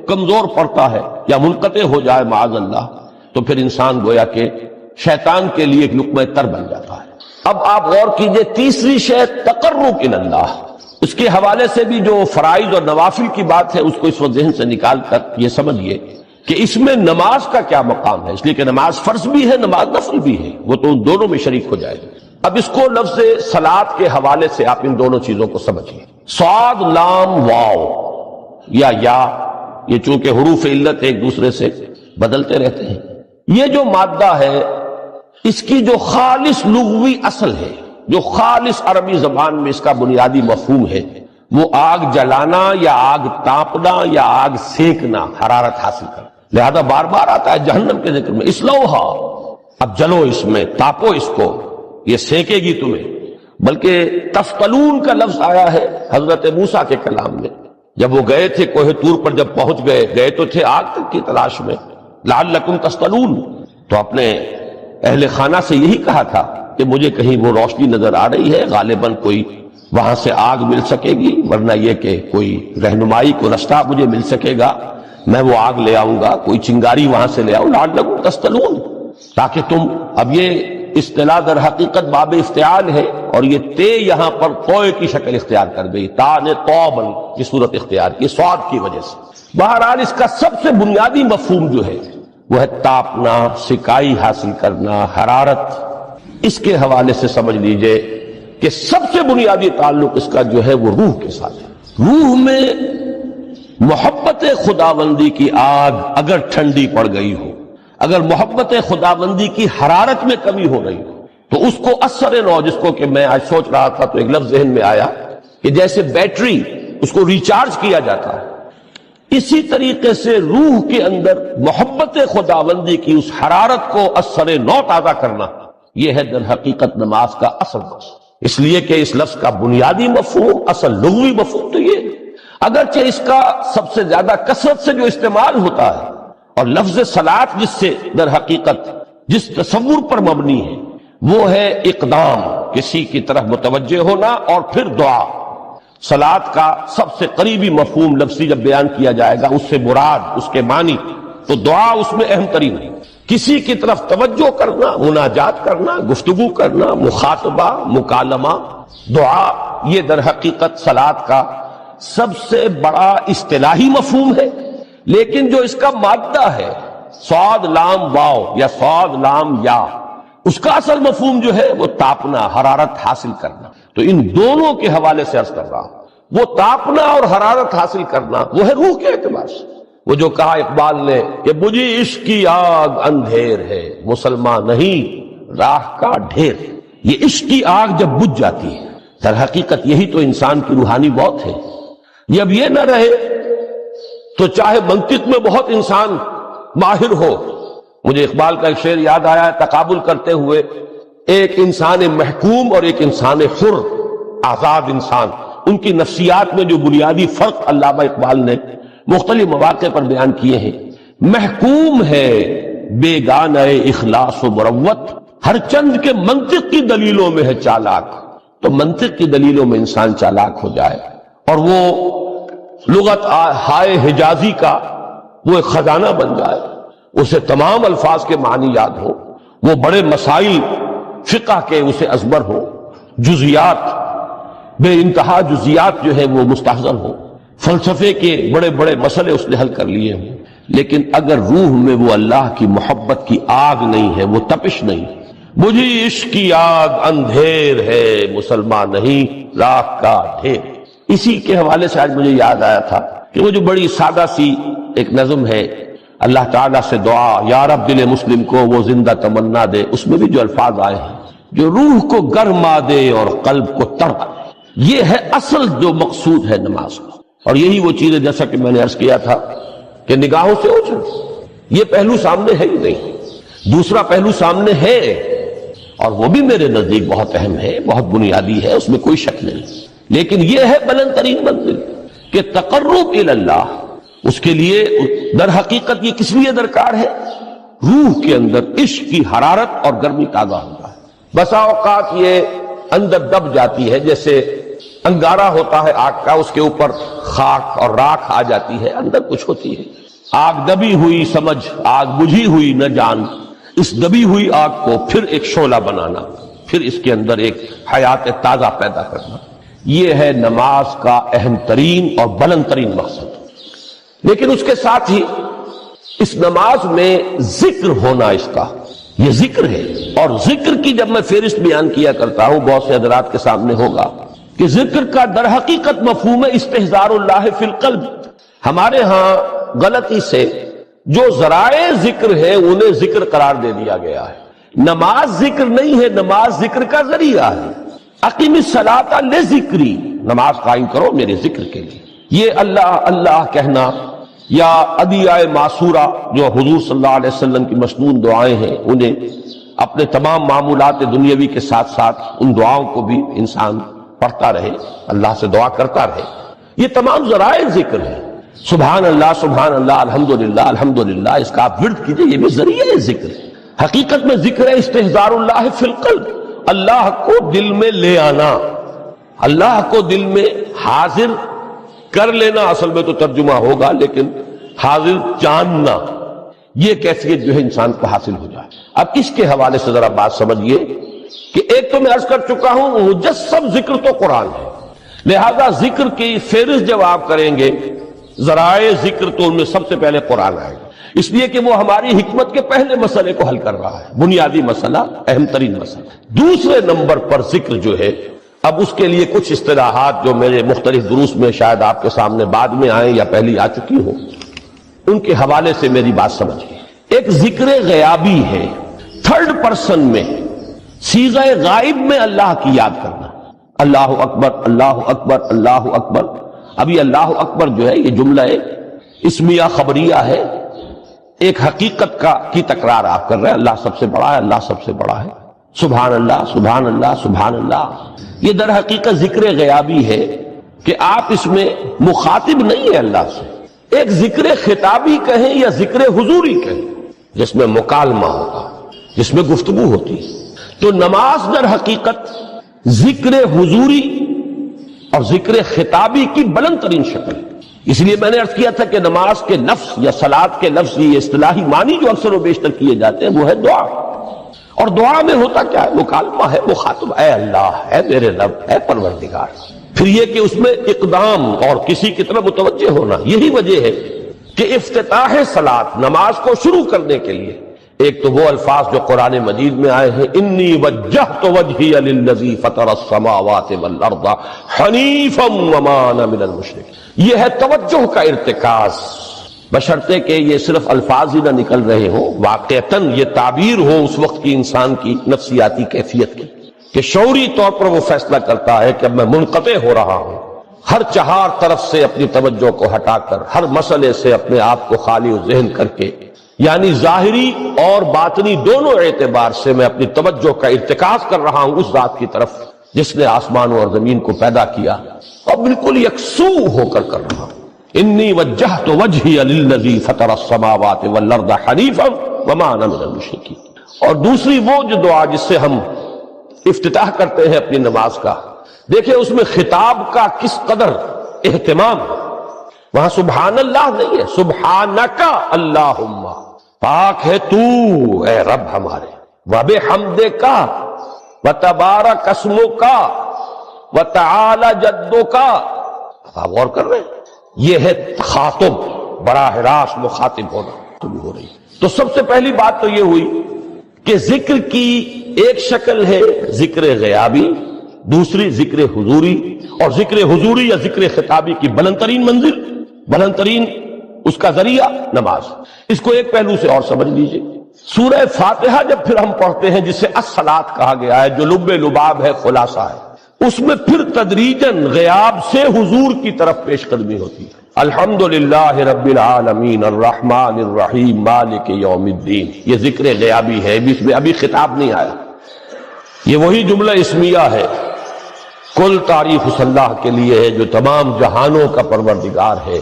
کمزور پڑتا ہے یا منقطع ہو جائے معاذ اللہ، تو پھر انسان گویا کہ شیطان کے لیے ایک لقمہ تر بن جاتا ہے۔ اب آپ غور کیجئے، تیسری شے تقرب الی اللہ، اس کے حوالے سے بھی جو فرائض اور نوافل کی بات ہے اس کو اس وقت ذہن سے نکال کر یہ سمجھیے کہ اس میں نماز کا کیا مقام ہے، اس لیے کہ نماز فرض بھی ہے، نماز نفل بھی ہے، وہ تو ان دونوں میں شریک ہو جائے گا۔ اب اس کو لفظ صلاۃ کے حوالے سے آپ ان دونوں چیزوں کو سمجھیے۔ صاد لام واو یا یہ چونکہ حروف علت ایک دوسرے سے بدلتے رہتے ہیں، یہ جو مادہ ہے اس کی جو خالص لغوی اصل ہے، جو خالص عربی زبان میں اس کا بنیادی مفہوم ہے، وہ آگ جلانا یا آگ تاپنا یا آگ سینکنا، حرارت حاصل کرنا۔ لہذا بار بار آتا ہے جہنم کے ذکر میں اسلوہا، اب جلو اس میں، تاپو اس کو، یہ سینکے گی تمہیں۔ بلکہ تفتلون کا لفظ آیا ہے حضرت موسیٰ کے کلام میں، جب وہ گئے تھے کوہ طور پر، جب پہنچ گئے تو تھے آگ تک کی تلاش میں، لعلکم تستلون، تو اپنے اہل خانہ سے یہی کہا تھا کہ مجھے کہیں وہ روشنی نظر آ رہی ہے، غالباً کوئی وہاں سے آگ مل سکے گی، ورنہ یہ کہ کوئی رہنمائی کو رستہ مجھے مل سکے گا، میں وہ آگ لے آؤں گا، کوئی چنگاری وہاں سے لے آؤں، لعلکم تستلون، تاکہ تم، اب یہ اصطلاح در حقیقت باب افتعال ہے، اور یہ تے یہاں پر توئے کی شکل اختیار کر گئی، تا نے توبن کی صورت اختیار کی سواد کی وجہ سے۔ بہرحال اس کا سب سے بنیادی مفہوم جو ہے وہ ہے تاپنا، سکائی حاصل کرنا، حرارت۔ اس کے حوالے سے سمجھ لیجئے کہ سب سے بنیادی تعلق اس کا جو ہے وہ روح کے ساتھ ہے۔ روح میں محبت خداوندی کی آگ اگر ٹھنڈی پڑ گئی ہو، اگر محبت خداوندی کی حرارت میں کمی ہو رہی ہو، تو اس کو اثر نو، جس کو کہ میں آج سوچ رہا تھا تو ایک لفظ ذہن میں آیا کہ جیسے بیٹری اس کو ریچارج کیا جاتا ہے، اسی طریقے سے روح کے اندر محبت خداوندی کی اس حرارت کو اثر نو تازہ کرنا، یہ ہے در حقیقت نماز کا اصل مقصد۔ اس لیے کہ اس لفظ کا بنیادی مفہوم، اصل لغوی مفہوم تو یہ، اگرچہ اس کا سب سے زیادہ کثرت سے جو استعمال ہوتا ہے، اور لفظ صلاۃ جس سے در حقیقت جس تصور پر مبنی ہے وہ ہے اقدام، کسی کی طرف متوجہ ہونا اور پھر دعا۔ صلاۃ کا سب سے قریبی مفہوم لفظی جب بیان کیا جائے گا، اس سے مراد، اس کے معنی، تو دعا اس میں اہم ترین ہے۔ کسی کی طرف توجہ کرنا، مناجات کرنا، گفتگو کرنا، مخاطبہ، مکالمہ، دعا، یہ در حقیقت صلاۃ کا سب سے بڑا اصطلاحی مفہوم ہے۔ لیکن جو اس کا مادہ ہے صاد لام واو یا صاد لام یا، اس کا اصل مفہوم جو ہے وہ تاپنا، حرارت حاصل کرنا۔ تو ان دونوں کے حوالے سے عرض کر رہا ہوں، وہ تاپنا اور حرارت حاصل کرنا وہ ہے روح کے اعتبار سے۔ وہ جو کہا اقبال نے کہ مجھے عشق کی آگ اندھیر ہے، مسلمان نہیں راہ کا ڈھیر۔ یہ عشق کی آگ جب بجھ جاتی ہے، در حقیقت یہی تو انسان کی روحانی موت ہے۔ یہ اب یہ نہ رہے تو چاہے منطق میں بہت انسان ماہر ہو، مجھے اقبال کا ایک شعر یاد آیا ہے، تقابل کرتے ہوئے ایک انسان محکوم اور ایک انسان حر، آزاد انسان، ان کی نفسیات میں جو بنیادی فرق علامہ اقبال نے مختلف مواقع پر بیان کیے ہیں۔ محکوم ہے بیگانہ اخلاص و مروت، ہر چند کے منطق کی دلیلوں میں ہے چالاک۔ تو منطق کی دلیلوں میں انسان چالاک ہو جائے اور وہ لغت ہائے حجازی کا وہ ایک خزانہ بن جائے، اسے تمام الفاظ کے معنی یاد ہو، وہ بڑے مسائل فقہ کے اسے ازبر ہو، جزیات، بے انتہا جزیات جو ہے وہ مستحضر ہو، فلسفے کے بڑے بڑے مسئلے اس نے حل کر لیے ہوں، لیکن اگر روح میں وہ اللہ کی محبت کی آگ نہیں ہے، وہ تپش نہیں، مجھے عشق کی آگ اندھیر ہے، مسلمان نہیں راہ کا ڈھیر۔ اسی کے حوالے سے آج مجھے یاد آیا تھا کہ وہ جو بڑی سادہ سی ایک نظم ہے، اللہ تعالیٰ سے دعا یا رب دل مسلم کو وہ زندہ تمنا دے، اس میں بھی جو الفاظ آئے ہیں، جو روح کو گرما دے اور قلب کو تڑپا دے، یہ ہے اصل جو مقصود ہے نماز کا۔ اور یہی وہ چیز ہے جیسا کہ میں نے عرض کیا تھا کہ نگاہوں سے اوجھل، یہ پہلو سامنے ہے ہی نہیں، دوسرا پہلو سامنے ہے اور وہ بھی میرے نزدیک بہت اہم ہے، بہت بنیادی ہے، اس میں کوئی شک نہیں، لیکن یہ ہے بلند ترین منزل کہ تقرب الی اللہ۔ اس کے لیے در حقیقت یہ کس لیے درکار ہے؟ روح کے اندر عشق کی حرارت اور گرمی تازہ ہوتا ہے۔ بسا اوقات یہ اندر دب جاتی ہے، جیسے انگارہ ہوتا ہے آگ کا، اس کے اوپر خاک اور راکھ آ جاتی ہے، اندر کچھ ہوتی ہے، آگ دبی ہوئی سمجھ، آگ بجھی ہوئی نہ جان، اس دبی ہوئی آگ کو پھر ایک شعلہ بنانا، پھر اس کے اندر ایک حیات تازہ پیدا کرنا، یہ ہے نماز کا اہم ترین اور بلند ترین مقصد۔ لیکن اس کے ساتھ ہی اس نماز میں ذکر ہونا، اس کا یہ ذکر ہے۔ اور ذکر کی جب میں فہرست بیان کیا کرتا ہوں بہت سے حضرات کے سامنے ہوگا کہ ذکر کا در حقیقت مفہوم ہے استحضار اللہ فی القلب۔ ہمارے ہاں غلطی سے جو ذرائع ذکر ہے انہیں ذکر قرار دے دیا گیا ہے۔ نماز ذکر نہیں ہے، نماز ذکر کا ذریعہ ہے۔ اقیم الصلاۃ لذکری، نماز قائم کرو میرے ذکر کے لیے۔ یہ اللہ اللہ کہنا یا ادعیہ معصورہ جو حضور صلی اللہ علیہ وسلم کی مسنون دعائیں ہیں، انہیں اپنے تمام معمولات دنیاوی کے ساتھ ساتھ ان دعاؤں کو بھی انسان پڑھتا رہے، اللہ سے دعا کرتا رہے، یہ تمام ذرائع ذکر ہیں۔ سبحان اللہ الحمدللہ الحمدللہ، اس کا آپ ورد کیجئے، یہ بھی ذریعہ ذکر ہے۔ حقیقت میں ذکر ہے استحضار اللہ فی القلب، اللہ کو دل میں لے آنا، اللہ کو دل میں حاضر کر لینا، اصل میں تو ترجمہ ہوگا لیکن حاضر جاننا، یہ کیفیت جو ہے انسان کو حاصل ہو جائے۔ اب اس کے حوالے سے ذرا بات سمجھیے کہ ایک تو میں عرض کر چکا ہوں مجسم ذکر تو قرآن ہے، لہذا ذکر کی فہرست جب آپ کریں گے ذرائع ذکر تو ان میں سب سے پہلے قرآن آئے گا، اس لیے کہ وہ ہماری حکمت کے پہلے مسئلے کو حل کر رہا ہے، بنیادی مسئلہ، اہم ترین مسئلہ۔ دوسرے نمبر پر ذکر جو ہے، اب اس کے لیے کچھ اصطلاحات جو میرے مختلف دروس میں شاید آپ کے سامنے بعد میں آئیں یا پہلی آ چکی ہوں، ان کے حوالے سے میری بات سمجھیے۔ ایک ذکر غیابی ہے، تھرڈ پرسن میں، صیغہ غائب میں اللہ کی یاد کرنا، اللہ اکبر اللہ اکبر اللہ اکبر۔ اب یہ اللہ اکبر جو ہے یہ جملہ اسمیہ خبریہ ہے، ایک حقیقت کی تکرار آپ کر رہے ہیں، اللہ سب سے بڑا ہے، اللہ سب سے بڑا ہے، سبحان اللہ سبحان اللہ سبحان اللہ۔ یہ در حقیقت ذکر غیابی ہے کہ آپ اس میں مخاطب نہیں ہے اللہ سے، ایک ذکر خطابی کہیں یا ذکر حضوری کہیں جس میں مکالمہ ہوگا، جس میں گفتگو ہوتی ہے۔ تو نماز در حقیقت ذکر حضوری اور ذکر خطابی کی بلند ترین شکل ہے۔ اس لیے میں نے عرض کیا تھا کہ نماز کے لفظ یا صلاۃ کے لفظ، یہ اصطلاحی معنی جو اکثر و بیشتر کیے جاتے ہیں وہ ہے دعا، اور دعا میں ہوتا کیا ہے؟ مکالمہ ہے، مخاطب اے اللہ، اے میرے رب، اے پروردگار۔ پھر یہ کہ اس میں اقدام اور کسی کی طرف متوجہ ہونا، یہی وجہ ہے کہ افتتاح صلاۃ، نماز کو شروع کرنے کے لیے ایک تو وہ الفاظ جو قرآن مجید میں آئے ہیں، انی وجہت وجہی للذی فطر السماوات والارض حنیفا وما انا من المشرکین، یہ ہے توجہ کا ارتکاز، بشرطے کہ یہ صرف الفاظ ہی نہ نکل رہے ہوں، واقعتاً یہ تعبیر ہو اس وقت کی انسان کی نفسیاتی کیفیت کی، کہ شعوری طور پر وہ فیصلہ کرتا ہے کہ اب میں منقطع ہو رہا ہوں، ہر چہار طرف سے اپنی توجہ کو ہٹا کر، ہر مسئلے سے اپنے آپ کو خالی ذہن کر کے، یعنی ظاہری اور باطنی دونوں اعتبار سے میں اپنی توجہ کا ارتکاز کر رہا ہوں اس ذات کی طرف جس نے آسمانوں اور زمین کو پیدا کیا، اور بالکل یکسو ہو کر رہا ہوں۔ انی وجہت وجہی للذی فطر السماوات والارض حنیفا وما انا من المشرکین۔ اور دوسری وہ جو دعا جس سے ہم افتتاح کرتے ہیں اپنی نماز کا، دیکھیں اس میں خطاب کا کس قدر اہتمام، وہاں سبحان اللہ نہیں ہے، سبحانک اللہم، پاک ہے تو اے رب ہمارے، وبحمدک وتبارک اسمک وتعالی جدک۔ آپ غور کر رہے ہیں، یہ ہے خاطب، براہ راست مخاطب ہونا ہو رہی۔ تو سب سے پہلی بات تو یہ ہوئی کہ ذکر کی ایک شکل ہے ذکر غیابی، دوسری ذکر حضوری، اور ذکر حضوری یا ذکر خطابی کی بلند ترین منزل، بلند ترین اس کا ذریعہ نماز۔ اس کو ایک پہلو سے اور سمجھ لیجئے، سورہ فاتحہ جب پھر ہم پڑھتے ہیں جسے الصلاۃ کہا گیا ہے، جو لب لباب ہے، خلاصہ ہے، اس میں پھر تدریجاً غیاب سے حضور کی طرف پیش قدمی ہوتی ہے۔ الحمدللہ رب العالمین الرحمن الرحیم مالک یوم الدین، یہ ذکر غیابی ہے، اس میں ابھی خطاب نہیں آیا، یہ وہی جملہ اسمیہ ہے۔ کل تعریف اس اللہ کے لیے ہے جو تمام جہانوں کا پروردگار ہے،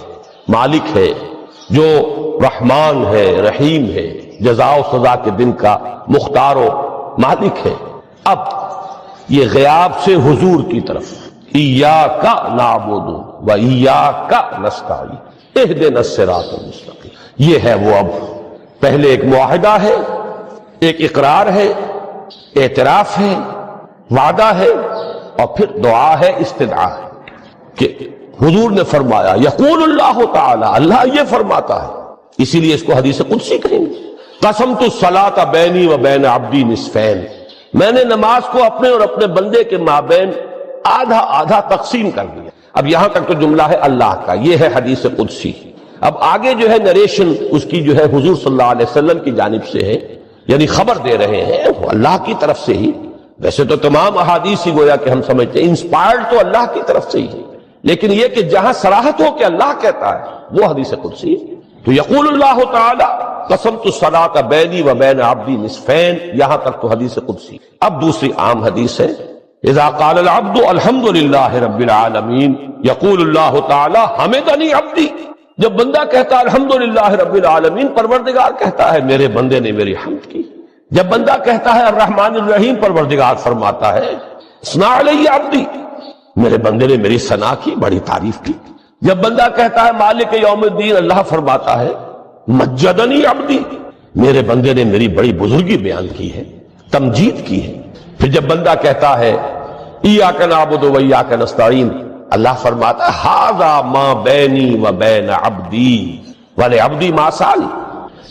مالک ہے، جو رحمان ہے، رحیم ہے، جزا و سزا کے دن کا مختار و مالک ہے۔ اب یہ غیاب سے حضور کی طرف، ایاک نعبد و ایاک نستعین اہدنا الصراط المستقیم، یہ ہے وہ۔ اب پہلے ایک معاہدہ ہے، ایک اقرار ہے، اعتراف ہے، وعدہ ہے، اور پھر دعا ہے، استدعا ہے کہ حضور نے فرمایا یقول اللہ تعالی، اللہ یہ فرماتا ہے، اسی لیے اس کو حدیث قدسی کہیں گے، قسمت الصلاۃ بینی و بین عبدی نصفین، میں نے نماز کو اپنے اور اپنے بندے کے مابین آدھا آدھا تقسیم کر دیا۔ اب یہاں تک تو جملہ ہے اللہ کا، یہ ہے حدیث قدسی۔ اب آگے جو ہے نریشن اس کی جو ہے حضور صلی اللہ علیہ وسلم کی جانب سے ہے، یعنی خبر دے رہے ہیں وہ اللہ کی طرف سے ہی۔ ویسے تو تمام احادیث ہی گویا کہ ہم سمجھتے ہیں انسپائرڈ تو اللہ کی طرف سے ہی ہے، لیکن یہ کہ جہاں صراحت ہو کہ اللہ کہتا ہے وہ حدیث قدسی ہے۔ تو یقول اللہ تعالی قسمت الصلاۃ بینی و بین عبدی نصفین، یہاں تک تو حدیث قدسی۔ اب دوسری عام حدیث ہے اذا قال العبد الحمد للہ رب العالمین یقول اللہ تعالی حمدنی عبدی، جب بندہ کہتا ہے الحمدللہ رب العالمین، پروردگار کہتا ہے میرے بندے نے میری حمد کی۔ جب بندہ کہتا ہے الرحمن الرحیم، پروردگار فرماتا ہے ثنا علی عبدی، میرے بندے نے میری ثنا کی، بڑی تعریف کی۔ جب بندہ کہتا ہے مالک یوم الدین، اللہ فرماتا ہے مجدنی عبدی، میرے بندے نے میری بڑی بزرگی بیان کی ہے، تمجید کی ہے۔ پھر جب بندہ کہتا ہے ایاک نعبد و ایاک نستعین، اللہ فرماتا ہے ھذا ما بینی و بین عبدی ولعبدی ما سأل،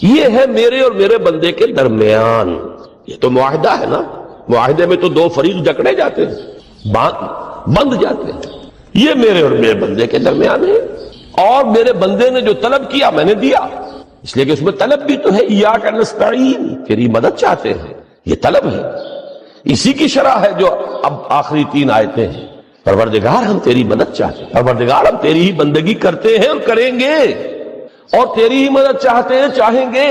یہ ہے میرے اور میرے بندے کے درمیان۔ یہ تو معاہدہ ہے نا، معاہدے میں تو دو فریق جکڑے جاتے ہیں، بند جاتے ہیں، یہ میرے اور میرے بندے کے درمیان ہے، اور میرے بندے نے جو طلب کیا میں نے دیا، اس لیے کہ اس میں طلب بھی تو ہے، ایاک نستعین، تیری مدد چاہتے ہیں، یہ طلب ہے۔ اسی کی شرح ہے جو اب آخری 3 آیتیں ہیں، پروردگار ہم تیری مدد چاہتے ہیں، پروردگار ہم تیری ہی بندگی کرتے ہیں اور کریں گے، اور تیری ہی مدد چاہتے ہیں، چاہیں گے۔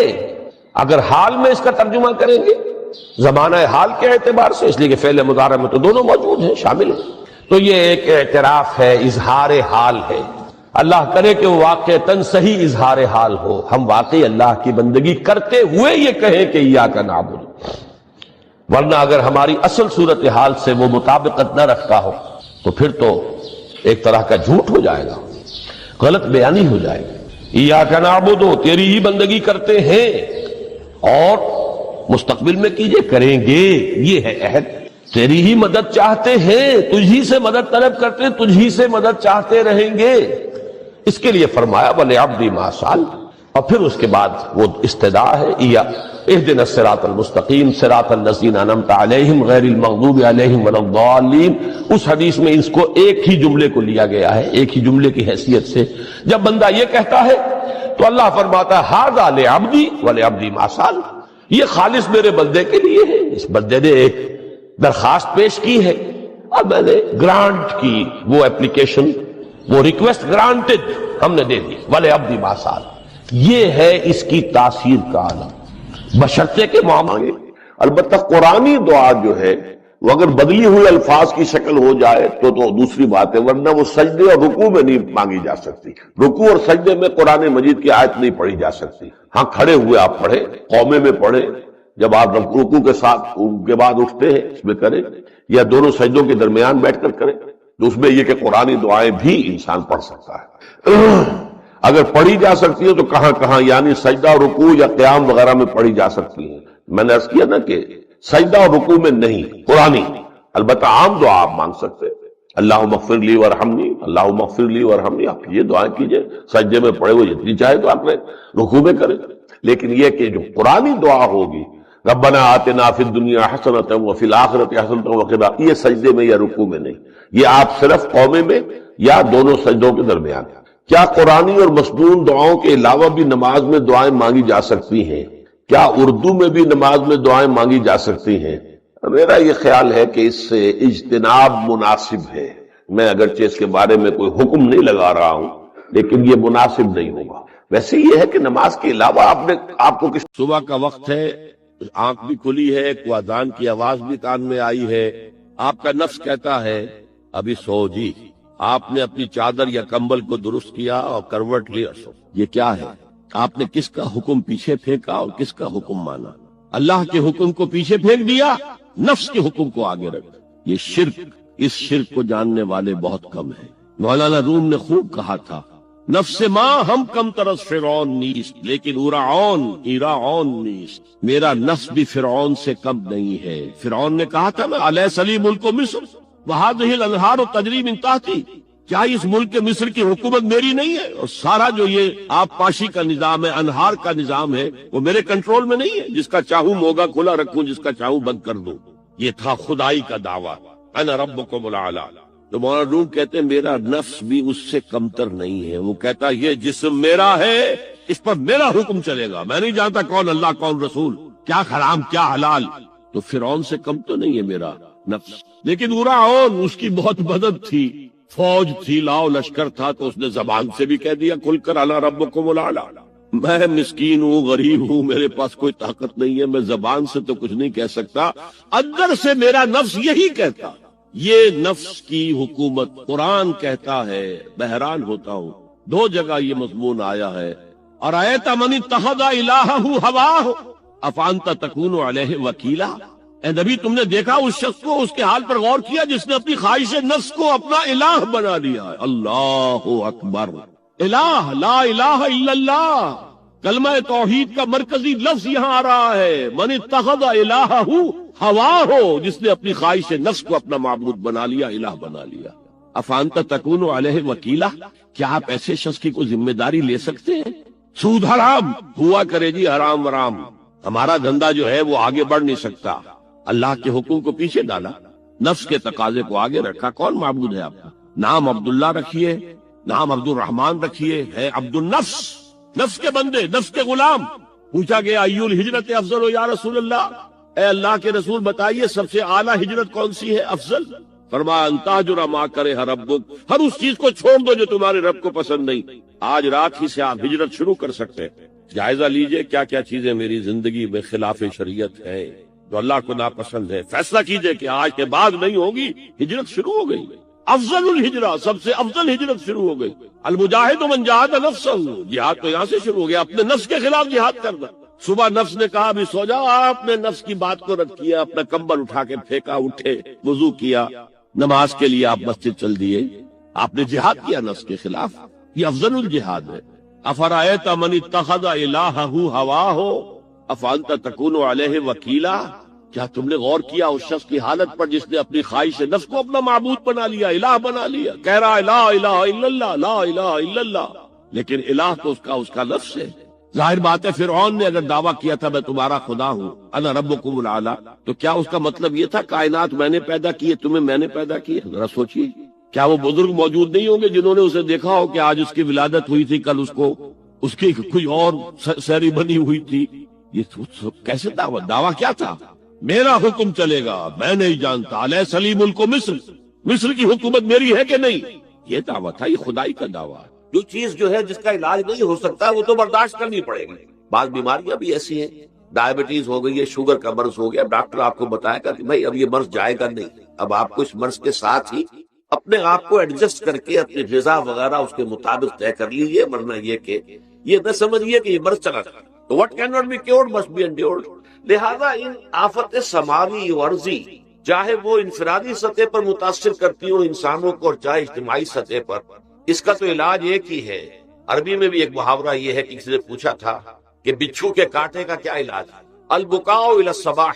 اگر حال میں اس کا ترجمہ کریں گے زمانہ حال کے اعتبار سے، اس لیے کہ فعل مضارع میں تو دونوں موجود ہیں، شامل ہیں، تو یہ ایک اعتراف ہے، اظہار حال ہے۔ اللہ کرے کہ وہ واقعتاً صحیح اظہار حال ہو، ہم واقعی اللہ کی بندگی کرتے ہوئے یہ کہیں کہ ایاک نعبد، ورنہ اگر ہماری اصل صورتحال سے وہ مطابقت نہ رکھتا ہو تو پھر تو ایک طرح کا جھوٹ ہو جائے گا، غلط بیانی ہو جائے گی۔ ایاک نعبد، تیری ہی بندگی کرتے ہیں، اور مستقبل میں کیجئے، کریں گے، یہ ہے عہد۔ تیری ہی مدد چاہتے ہیں، تجھی سے مدد طلب کرتے ہیں، تجھی سے مدد چاہتے رہیں گے، اس کے لیے فرمایا وَلِعَبْدِ مَا سَأَلَ۔ اور پھر اس کے بعد وہ استدعا ہے، اهدنا الصراط المستقیم صراط الذین انعمت علیہم غیر المغضوب علیہم ولا الضالین۔ اس حدیث میں اس کو ایک ہی جملے کو لیا گیا ہے، ایک ہی جملے کی حیثیت سے۔ جب بندہ یہ کہتا ہے تو اللہ فرماتا ہے ھذا لعبدی ولعبدی ما سأل، یہ خالص میرے بندے کے لیے ہے، اس بندے نے ایک درخواست پیش کی ہے اور میں نے گرانٹ کی، وہ اپلیکیشن، وہ ریکویسٹ گرانٹڈ، ہم نے دے دی، ولعبدی ما سأل۔ یہ ہے اس کی تاثیر کا عالم، بشرطے کے معاملے۔ البتہ قرآنی دعا جو ہے وہ اگر بدلی ہوئی الفاظ کی شکل ہو جائے تو دوسری بات ہے، ورنہ وہ سجدے اور رکوع میں نہیں مانگی جا سکتی۔ رکوع اور سجدے میں قرآن مجید کی آیت نہیں پڑھی جا سکتی۔ ہاں کھڑے ہوئے آپ پڑھیں، قومے میں پڑھیں، جب آپ رکوع کے ساتھ کے بعد اٹھتے ہیں اس میں کریں، یا دونوں سجدوں کے درمیان بیٹھ کر کریں، تو اس میں یہ کہ قرآنی دعائیں بھی انسان پڑھ سکتا ہے۔ اگر پڑھی جا سکتی ہے تو کہاں کہاں، یعنی سجدہ اور رکوع یا قیام وغیرہ میں پڑھی جا سکتی ہیں۔ میں نے عرض کیا نا کہ سجدہ اور رکوع میں نہیں، قرآنی۔ البتہ عام دعا آپ مانگ سکتے ہیں، اللہم اغفر لی وارحمنی، اللہم اغفر لی وارحمنی، آپ یہ دعائیں کیجئے، سجدے میں پڑھے ہوئے جتنی چاہے تو آپ نے رکوع میں کریں۔ لیکن یہ کہ جو قرآنی دعا ہوگی ربنا آتنا فی الدنیا حسنۃ وفی الآخرۃ حسنۃ وقنا، یہ سجدے میں یا رکوع میں نہیں، یہ آپ صرف قومے میں یا دونوں سجدوں کے درمیان۔ کیا قرآنی اور مسنون دعاؤں کے علاوہ بھی نماز میں دعائیں مانگی جا سکتی ہیں؟ کیا اردو میں بھی نماز میں دعائیں مانگی جا سکتی ہیں؟ میرا یہ خیال ہے کہ اس سے اجتناب مناسب ہے۔ میں اگرچہ اس کے بارے میں کوئی حکم نہیں لگا رہا ہوں، لیکن یہ مناسب نہیں ہوگا۔ ویسے یہ ہے کہ نماز کے علاوہ آپ کو کس صبح کا وقت ہے، آنکھ بھی کھلی ہے، کوئی اذان کی آواز بھی کان میں آئی ہے، آپ کا نفس کہتا ہے ابھی سو جی، آپ نے اپنی چادر یا کمبل کو درست کیا اور کروٹ لیا، سو یہ کیا ہے؟ آپ نے کس کا حکم پیچھے پھینکا اور کس کا حکم مانا؟ اللہ کے حکم کو پیچھے پھینک دیا، نفس کے حکم کو آگے رکھ۔ یہ شرک، اس شرک کو جاننے والے بہت کم ہیں۔ مولانا روم نے خوب کہا تھا نفس ماں ہم کم ترس فرعون نیست لیکن ایراعون نیست، میرا نفس بھی فرعون سے کم نہیں ہے۔ فرعون نے کہا تھا میں علیہ سلی ملک مصر، وہذہ الانہار تجری من تحتی، کیا اس ملک کے مصر کی حکومت میری نہیں ہے؟ اور سارا جو یہ آب پاشی کا نظام ہے، انہار کا نظام ہے، وہ میرے کنٹرول میں نہیں ہے؟ جس کا چاہوں موگا کھلا رکھوں، جس کا چاہوں بند کر دوں۔ یہ تھا خدائی کا دعویٰ، انا ربکم الاعلی۔ تو مولانا روم کہتے ہیں میرا نفس بھی اس سے کمتر نہیں ہے، وہ کہتا یہ جسم میرا ہے، اس پر میرا حکم چلے گا، میں نہیں جانتا کون اللہ کون رسول، کیا حرام کیا حلال۔ تو فرعون سے کم تو نہیں ہے میرا نفس، لیکن فرعون اس کی بہت مدد تھی، فوج تھی، لاؤ لشکر تھا، تو اس نے زبان سے بھی کہہ دیا کھل کر انا ربکم الاعلی۔ میں مسکین ہوں، غریب ہوں، میرے پاس کوئی طاقت نہیں ہے، میں زبان سے تو کچھ نہیں کہہ سکتا، اندر سے میرا نفس یہی کہتا۔ یہ نفس کی حکومت قرآن کہتا ہے، بحران ہوتا ہوں۔ دو جگہ یہ مضمون آیا ہے، اور آیت من اتخذ الہہ ہواہ افانت تکون علیہ وکیلا۔ اے نبی تم نے دیکھا اس شخص کو، اس کے حال پر غور کیا جس نے اپنی خواہش نفس کو اپنا الہ بنا لیا ہے۔ اللہ اکبر، الہ لا الہ الا اللہ، کلمہ توحید کا مرکزی لفظ یہاں آ رہا ہے، من اتخذ الہہ ہواہ، جس نے اپنی خواہش نفس کو اپنا معبود بنا لیا، الہ بنا لیا۔ افانت تکون علیہ وکیلا، کیا آپ ایسے شخص کی کوئی ذمہ داری لے سکتے ہیں؟ سود حرام ہوا کرے جی، حرام ورام، ہمارا دھندا جو ہے وہ آگے بڑھ نہیں سکتا۔ اللہ کے حکم کو پیچھے ڈالا، نفس کے تقاضے کو آگے رکھا۔ کون معبود ہے آپ کا؟ نام عبداللہ رکھیے، نام عبد الرحمن رکھیے، ہے عبد النفس، نفس کے بندے، نفس کے غلام۔ پوچھا گیا ای الہجرت افضل یا رسول اللہ، اے اللہ کے رسول بتائیے سب سے اعلیٰ ہجرت کون سی ہے، افضل؟ فرمایا ان تہجر ما کرہ ربک، ہر اس چیز کو چھوڑ دو جو تمہارے رب کو پسند نہیں۔ آج رات ہی سے آپ ہجرت شروع کر سکتے ہیں۔ جائزہ لیجئے کیا کیا چیزیں میری زندگی میں خلاف شریعت ہے، جو اللہ کو ناپسند ہے، فیصلہ کیجئے کہ آج کے بعد نہیں ہوگی۔ ہجرت شروع ہو گئی، افضل الہجرہ، سب سے افضل ہجرت شروع ہو گئی۔ المجاہد من جاہد نفسہ، جہاد تو یہاں سے شروع ہو گیا، اپنے نفس کے خلاف جہاد کرنا۔ صبح نفس نے کہا ابھی سو جاؤ، آپ نے نفس کی بات کو رد کیا، اپنا کمبل اٹھا کے پھینکا، اٹھے، وضو کیا، نماز کے لیے آپ مسجد چل دیے، آپ نے جہاد کیا نفس کے خلاف، یہ افضل الجہاد ہے۔ افرأیت من اتخذ الہہ ہواہ افانت تکون علیہ وکیلا، کیا تم نے غور کیا اس شخص کی حالت پر جس نے اپنی خواہش نفس کو اپنا معبود بنا لیا، الہ بنا لیا، کہہ رہا ہے لا الہ الا اللہ، لا الہ الا اللہ، لیکن الہ تو اس کا لفظ ہے۔ ظاہر بات ہے فرعون نے اگر دعویٰ کیا تھا میں تمہارا خدا ہوں، انا ربکم الاعلی، تو کیا اس کا مطلب یہ تھا کائنات میں نے پیدا کی ہے، تمہیں میں نے پیدا کی ہے؟ ذرا سوچیے، کیا وہ بزرگ موجود نہیں ہوں گے جنہوں نے اسے دیکھا ہو کہ آج اس کی ولادت ہوئی تھی، کل اس کی کوئی اور سیری بنی ہوئی تھی؟ یہ کیسے دعویٰ کیا تھا؟ میرا حکم چلے گا، میں نہیں جانتا، علیہ سلیم ملک مصر کی حکومت میری ہے کہ نہیں، یہ دعویٰ تھا، یہ خدائی کا دعویٰ ہے۔ جو چیز جو ہے جس کا علاج نہیں ہو سکتا وہ تو برداشت کرنی پڑے گی۔ بعض بیماریاں بھی ایسی ہیں، ڈائبٹیز ہو گئی ہے، شوگر کا مرض ہو گیا، ڈاکٹر آپ کو بتائے گا کہ بھائی اب یہ مرض جائے گا نہیں، اب آپ کو اس مرض کے ساتھ ہی اپنے آپ کو ایڈجسٹ کر کے اپنی غذا وغیرہ اس کے مطابق طے کر لیجیے، ورنہ یہ کہ یہ نہ سمجھیے کہ یہ مرض چلا گیا۔ تو what cannot be cured must be endured۔ لہذا ان آفت سماوی و ارضی، چاہے وہ انفرادی سطح پر متاثر کرتی ہوں انسانوں کو، اور چاہے اجتماعی سطح پر، اس کا تو علاج ایک ہی ہے۔ عربی میں بھی ایک محاورہ یہ ہے کہ کسی نے پوچھا تھا کہ بچھو کے کاٹے کا کیا علاج ہے؟ البکاء الی الصباح،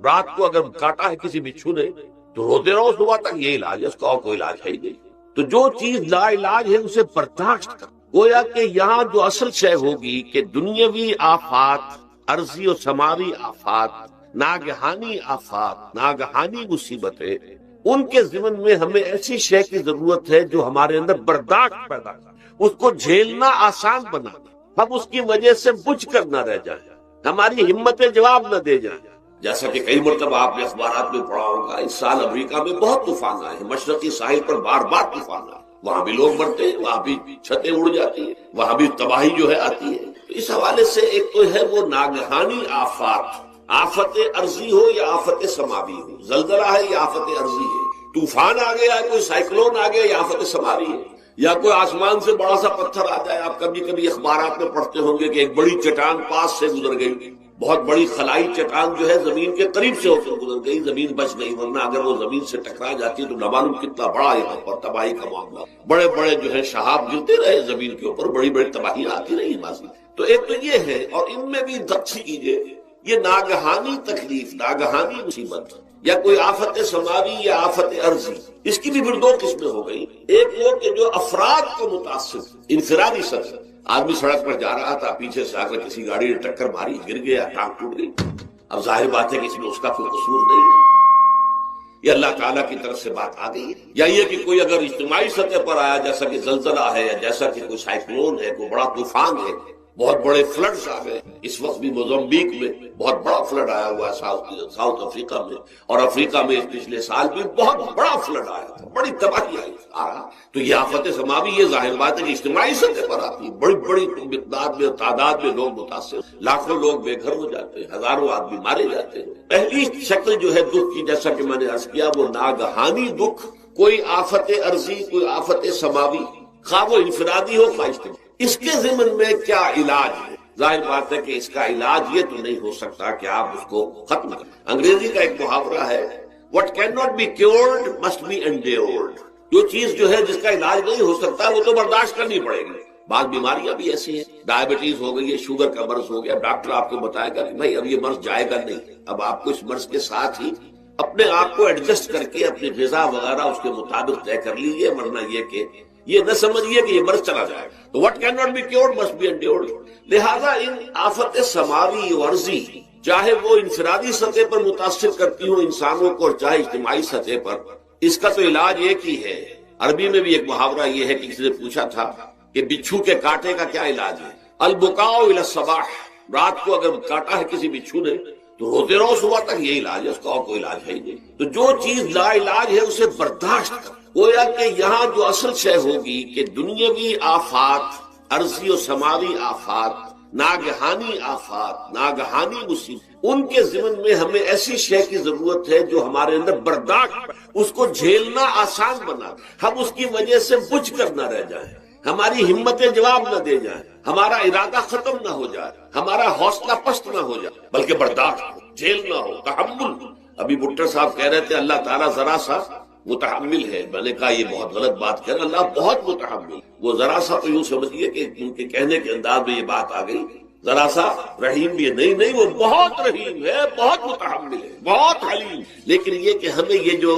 رات کو اگر کاٹا ہے کسی بچھو نے تو روتے رہو صبح تک، یہ علاج ہے، اس کا اور کوئی علاج ہے ہی نہیں۔ تو جو چیز لا علاج ہے اسے برداشت کر، گویا کہ یہاں جو اصل شے ہوگی کہ دنیاوی آفات، عرضی و سماوی آفات، ناگہانی آفات، ناگہانی مصیبتیں، ان کے ضمن میں ہمیں ایسی شے کی ضرورت ہے جو ہمارے اندر برداشت پیدا کرے، اس کو جھیلنا آسان بنانا، ہم اس کی وجہ سے بجھ کر نہ رہ جائیں، ہماری ہمتیں جواب نہ دے جائیں۔ جیسا کہ کئی مرتبہ آپ نے اخبارات میں پڑھا ہوگا، اس سال امریکہ میں بہت طوفان آئے ہیں، مشرقی ساحل پر بار بار طوفان آئے، وہاں بھی لوگ مرتے ہیں، وہاں بھی چھتیں اڑ جاتی ہیں، وہاں بھی تباہی جو ہے آتی ہے۔ تو اس حوالے سے ایک تو ہے وہ ناگہانی آفات، آفت عرضی ہو یا آفت سماوی ہو، زلزلہ ہے یا آفت عرضی ہے، طوفان آ گیا ہے، کوئی سائیکلون آ گیا یا آفت سماوی ہے، یا کوئی آسمان سے بڑا سا پتھر آ جائے۔ آپ کبھی کبھی اخبارات میں پڑھتے ہوں گے کہ ایک بڑی چٹان پاس سے گزر گئی، بہت بڑی خلائی چٹان جو ہے زمین کے قریب سے ہو کر گزر گئی، زمین بچ گئی، ورنہ اگر وہ زمین سے ٹکرا جاتی تو نہ معلوم کتنا بڑا یہاں پر تباہی کا معاملہ، بڑے بڑے جو ہے شہاب گرتے رہے زمین کے اوپر، بڑی بڑی تباہیاں آتی رہی ماضی۔ تو ایک تو یہ ہے، اور ان میں بھی دقت کیجئے، یہ ناگہانی تکلیف، ناگہانی مصیبت یا کوئی آفت سماوی یا آفت ارضی، اس کی بھی پھر دو قسمیں ہو گئی. ایک وہ کہ جو افراد کو متاثر انفرادی سطح، آدمی سڑک پر جا رہا تھا، پیچھے سے آ کر کسی گاڑی نے ٹکر ماری، گر گیا، ٹانگ ٹوٹ گئی. اب ظاہر بات ہے کہ اس میں اس کا کوئی قصور نہیں ہے، یہ اللہ تعالیٰ کی طرف سے بات آ گئی. یا یہ کہ کوئی اگر اجتماعی سطح پر آیا، جیسا کہ زلزلہ ہے، یا جیسا کہ کوئی سائیکلون ہے، کوئی بڑا طوفان ہے، بہت بڑے فلڈز آ گئے. اس وقت بھی موزمبیق میں بہت بڑا فلڈ آیا ہوا ہے، ساؤتھ افریقہ میں، اور افریقہ میں پچھلے سال بھی بہت بڑا فلڈ آیا تھا، بڑی تباہی آئی آ رہا. تو یہ آفت سماوی، یہ ظاہر بات ہے کہ اجتماعی سطح پر آتی ہے، بڑی بڑی مقدار میں، تعداد میں لوگ متاثر، لاکھوں لوگ بے گھر ہو جاتے ہیں، ہزاروں آدمی مارے جاتے ہیں. پہلی شکل جو ہے دکھ کی، جیسا کہ میں نے عرض کیا، وہ ناگہانی دکھ، کوئی آفت ارضی، کوئی آفت سماوی، خواہ وہ انفرادی ہو خواہ اجتماعی. اس کے ضمن میں کیا علاج ہے؟ ظاہر بات ہے کہ اس کا علاج یہ تو نہیں ہو سکتا کہ آپ اس کو ختم کریں. انگریزی کا ایک محاورہ ہے، what cannot be cured must be endured. جو چیز جو ہے جس کا علاج نہیں ہو سکتا وہ تو برداشت کرنی پڑے گی. بعض بیماریاں بھی ایسی ہیں، ڈائبٹیز ہو گئی ہے، شوگر کا مرض ہو گیا، ڈاکٹر آپ کو بتائے گا کہ بھائی اب یہ مرض جائے گا نہیں، اب آپ کو اس مرض کے ساتھ ہی اپنے آپ کو ایڈجسٹ کر کے اپنی غذا وغیرہ اس کے مطابق طے کر لیجیے، ورنہ یہ کہ یہ نہ سمجھیے کہ یہ مرض چلا جائے گا. تو what cannot be cured must be endured. لہذا ان آفت سماوی و ارضی، چاہے وہ انفرادی سطح پر متاثر کرتی ہوں انسانوں کو، اور چاہے اجتماعی سطح پر، اس کا تو علاج ایک ہی ہے. عربی میں بھی ایک محاورہ یہ ہے کہ کسی نے پوچھا تھا کہ بچھو کے کاٹے کا کیا علاج ہے؟ البکاء الی الصباح، رات کو اگر کاٹا ہے کسی بچھو نے تو روتے رہو صبح تک، یہ علاج ہے، اس کا اور کوئی علاج ہے ہی نہیں. تو جو چیز لا علاج ہے اسے برداشت کر. گویا کہ یہاں جو اصل شے ہوگی کہ دنیاوی آفات، ارضی و سماوی آفات، ناگہانی آفات، ناگہانی مصیبت، ان کے ضمن میں ہمیں ایسی شے کی ضرورت ہے جو ہمارے اندر برداشت، اس کو جھیلنا آسان بنا، ہم اس کی وجہ سے بجھ کر نہ رہ جائیں، ہماری ہمتیں جواب نہ دے جائیں، ہمارا ارادہ ختم نہ ہو جائے، ہمارا حوصلہ پست نہ ہو جائے، بلکہ برداشت ہو، جھیلنا ہو، تحمل. ابھی بھٹر صاحب کہہ رہے تھے اللہ تعالیٰ ذرا سا متحمل ہے. میں نے کہا یہ بہت غلط بات کہہ رہے، اللہ بہت متحمل. وہ ذرا سا تو یوں سمجھیے کہ ان کے کہنے کے انداز میں یہ بات آ گئی، ذرا سا رحیم بھی ہے. نہیں، وہ بہت رحیم ہے، بہت متحمل ہے، بہت حلیم. لیکن یہ کہ ہمیں یہ جو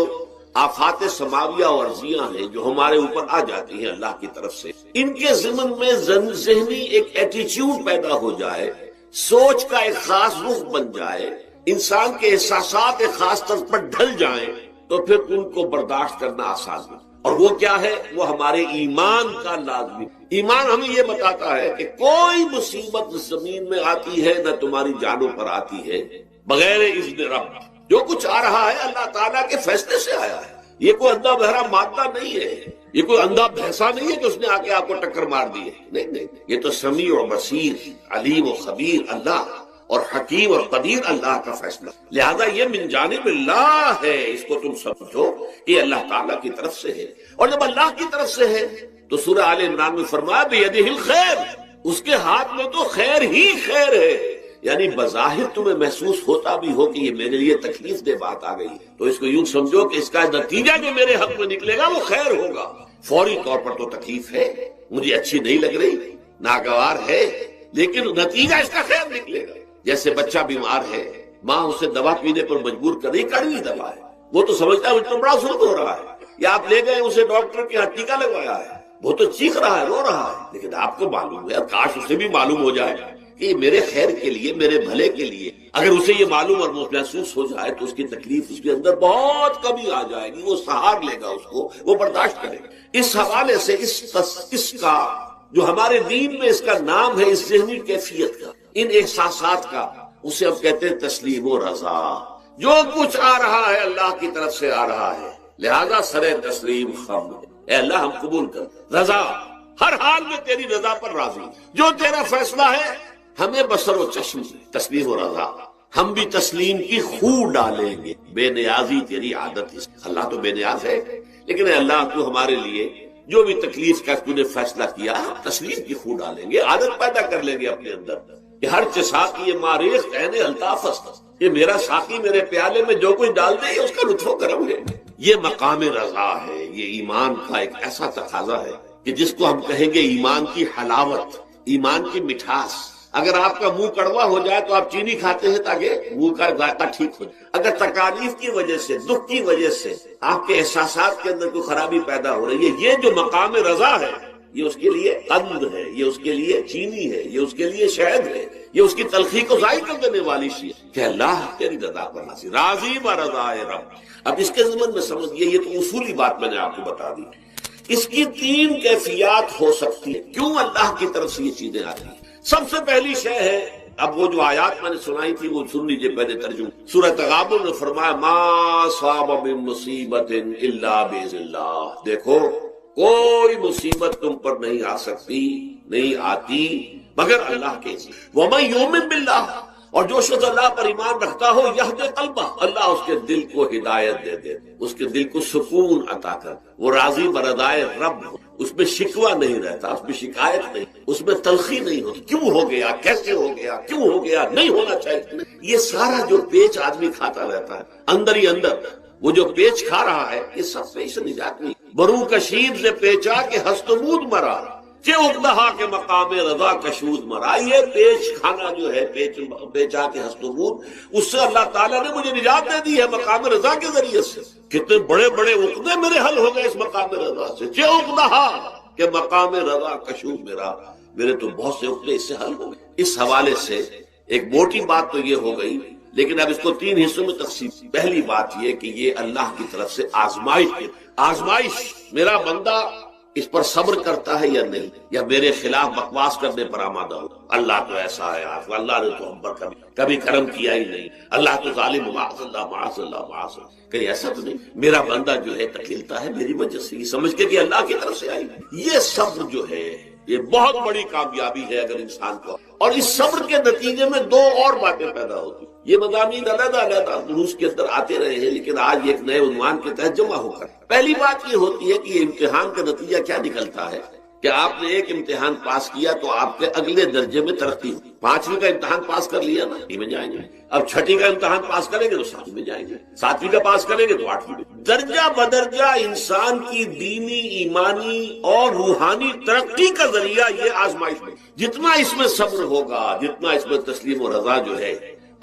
آفات سماویہ اور ارضیاں ہیں جو ہمارے اوپر آ جاتی ہیں اللہ کی طرف سے، ان کے ضمن میں ذہنی ایک ایٹیچیوڈ پیدا ہو جائے، سوچ کا ایک خاص رخ بن جائے، انسان کے احساسات ایک خاص طرز پر ڈھل جائیں، تو پھر ان کو برداشت کرنا آسان ہے. اور وہ کیا ہے؟ وہ ہمارے ایمان کا لازمی. ایمان ہمیں یہ بتاتا ہے کہ کوئی مصیبت زمین میں آتی ہے نہ تمہاری جانوں پر آتی ہے بغیر اذن رب. جو کچھ آ رہا ہے اللہ تعالیٰ کے فیصلے سے آیا ہے. یہ کوئی اندھا بہرا مادہ نہیں ہے، یہ کوئی اندھا بھینسا نہیں ہے کہ اس نے آ کے آپ کو ٹکر مار دی ہے. نہیں، یہ تو سمیع و بصیر، علیم و خبیر اللہ، اور حکیم اور قدیر اللہ کا فیصلہ. لہذا یہ من جانب اللہ ہے، اس کو تم سمجھو کہ اللہ تعالیٰ کی طرف سے ہے. اور جب اللہ کی طرف سے ہے تو سورہ آل عمران میں فرمایا بیدہ الخیر، اس کے ہاتھ میں تو خیر ہی خیر ہے. یعنی بظاہر تمہیں محسوس ہوتا بھی ہو کہ یہ میرے لیے تکلیف دہ بات آ گئی، تو اس کو یوں سمجھو کہ اس کا نتیجہ جو میرے حق میں نکلے گا وہ خیر ہوگا. فوری طور پر تو تکلیف ہے، مجھے اچھی نہیں لگ رہی، ناگوار ہے، لیکن نتیجہ اس کا خیر نکلے گا. جیسے بچہ بیمار ہے، ماں اسے دوا پینے پر مجبور کر رہی، کڑوی دوا ہے، وہ تو سمجھتا ہے مجھ پر بڑا ظلم ہو رہا ہے. یا آپ لے گئے اسے ڈاکٹر کے یہاں ٹیکا لگوایا ہے، وہ تو چیخ رہا ہے، رو رہا ہے، لیکن آپ کو معلوم ہے، کاش اسے بھی معلوم ہو جائے کہ یہ میرے خیر کے لیے، میرے بھلے کے لیے. اگر اسے یہ معلوم اور محسوس ہو جائے تو اس کی تکلیف اس کے اندر بہت کمی آ جائے گی، وہ سہار لے گا، اس کو وہ برداشت کرے گا. اس حوالے سے اس کا جو ہمارے دین میں اس کا نام ہے، اس ذہنی کیفیت کا، ان احساسات کا، اسے ہم کہتے ہیں تسلیم و رضا. جو کچھ آ رہا ہے اللہ کی طرف سے آ رہا ہے، لہذا سر تسلیم خم، اے اللہ ہم قبول کر، رضا، ہر حال میں تیری رضا پر راضی، جو تیرا فیصلہ ہے ہمیں بصر و چشم سے تسلیم و رضا. ہم بھی تسلیم کی خو ڈالیں گے، بے نیازی تیری عادت. اللہ تو بے نیاز ہے، لیکن اے اللہ تو ہمارے لیے جو بھی تکلیف کا تو نے فیصلہ کیا، تسلیم کی خو ڈالیں گے، عادت پیدا کر لیں گے اپنے اندر کہ ہر ساقی ماریخ عین الطاف است، یہ میرا ساقی میرے پیالے میں جو کچھ ڈال دے اس کا لطف و کرم ہے. یہ مقام رضا ہے، یہ ایمان کا ایک ایسا تقاضا ہے کہ جس کو ہم کہیں گے ایمان کی حلاوت، ایمان کی مٹھاس، اگر آپ کا منہ کڑوا ہو جائے تو آپ چینی کھاتے ہیں تاکہ منہ کا ذائقہ ٹھیک ہو جائے۔ اگر تکالیف کی وجہ سے، دکھ کی وجہ سے آپ کے احساسات کے اندر کوئی خرابی پیدا ہو رہی ہے، یہ جو مقام رضا ہے، یہ اس کے لیے قند ہے، یہ اس کے لیے چینی ہے، یہ اس کے لیے شہد ہے، یہ اس کی تلخی کو ظاہر کر دینے والی چیز ہے کہ اللہ تیری رضا پر راضی، راضی برضائے رب۔ اب اس کے ضمن میں سمجھئے، یہ تو اصولی بات میں نے آپ کو بتا دی۔ اس کی 3 کیفیات ہو سکتی ہے کیوں اللہ کی طرف سے یہ چیزیں آتی ہیں۔ سب سے پہلی شے ہے، اب وہ جو آیات میں نے سنائی تھی وہ سن لیجیے پہلے ترجمہ۔ سورہ تغابن میں فرمایا ما صاب من مصیبت الا باذن اللہ، دیکھو کوئی مصیبت تم پر نہیں آ سکتی، نہیں آتی مگر اللہ کے اذن۔ ومن یؤمن باللہ، اور جو شخص اللہ پر ایمان رکھتا ہو یہد قلبہ، اللہ اس کے دل کو ہدایت دے دے، اس کے دل کو سکون عطا کر، وہ راضی برضائے رب ہو، اس میں شکوہ نہیں رہتا، اس میں شکایت نہیں، اس میں تلخی نہیں ہوتی، کیوں ہو گیا، کیسے ہو گیا، کیوں ہو گیا، نہیں ہونا چاہیے۔ یہ سارا جو پیچ آدمی کھاتا رہتا ہے اندر ہی اندر، وہ جو پیچ کھا رہا ہے، یہ سب پیچ سے نجات نہیں۔ برو کشید سے پیچا کہ ہستمود مرا، کہ اقدہا کے مقام رضا کشود مرا۔ یہ پیچ کھانا جو ہے، پیچا کے ہستمود، اس سے اللہ تعالیٰ نے مجھے نجات دے دی ہے مقام رضا کے ذریعے سے۔ کتنے بڑے بڑے عقدے میرے حل ہو گئے اس مقام رضا سے، کہ اقدہا کے مقام رضا کشود میرا، میرے تو بہت سے عقدے اس سے حل ہو گئے۔ اس حوالے سے ایک موٹی بات تو یہ ہو گئی، لیکن اب اس کو 3 حصوں میں تقسیم۔ پہلی بات یہ کہ یہ اللہ کی طرف سے آزمائش، میرا بندہ اس پر صبر کرتا ہے یا نہیں، یا میرے خلاف بکواس کرنے پر آمادہ ہو۔ اللہ تو ایسا ہے، اللہ نے تو ہم پر کبھی کرم کیا ہی نہیں، اللہ تو ظالم، معاذ اللہ معاذ اللہ معاذ اللہ۔ کہ ایسا تو نہیں، میرا بندہ جو ہے تکلیفتا ہے میری وجہ سے، یہ سمجھ کے کہ اللہ کی طرف سے آئی۔ یہ صبر جو ہے یہ بہت بڑی کامیابی ہے اگر انسان کو، اور اس صبر کے نتیجے میں 2 اور باتیں پیدا ہوتی۔ یہ مضامین علیحدہ دروس کے اندر آتے رہے ہیں، لیکن آج ایک نئے عنوان کے تحت جمع ہو کر پہلی بات یہ ہوتی ہے کہ یہ امتحان کا نتیجہ کیا نکلتا ہے کہ آپ نے ایک امتحان پاس کیا تو آپ کے اگلے درجے میں ترقی ہوگی۔ 5ویں کا امتحان پاس کر لیا نا، 6 میں جائیں گے، اب 6ٹھی کا امتحان پاس کریں گے تو 7ویں میں جائیں گے، 7ویں کا پاس کریں گے تو 8ویں میں۔ درجہ بدرجہ انسان کی دینی، ایمانی اور روحانی ترقی کا ذریعہ یہ آزمائش ہے۔ جتنا اس میں صبر ہوگا، جتنا اس میں تسلیم و رضا جو ہے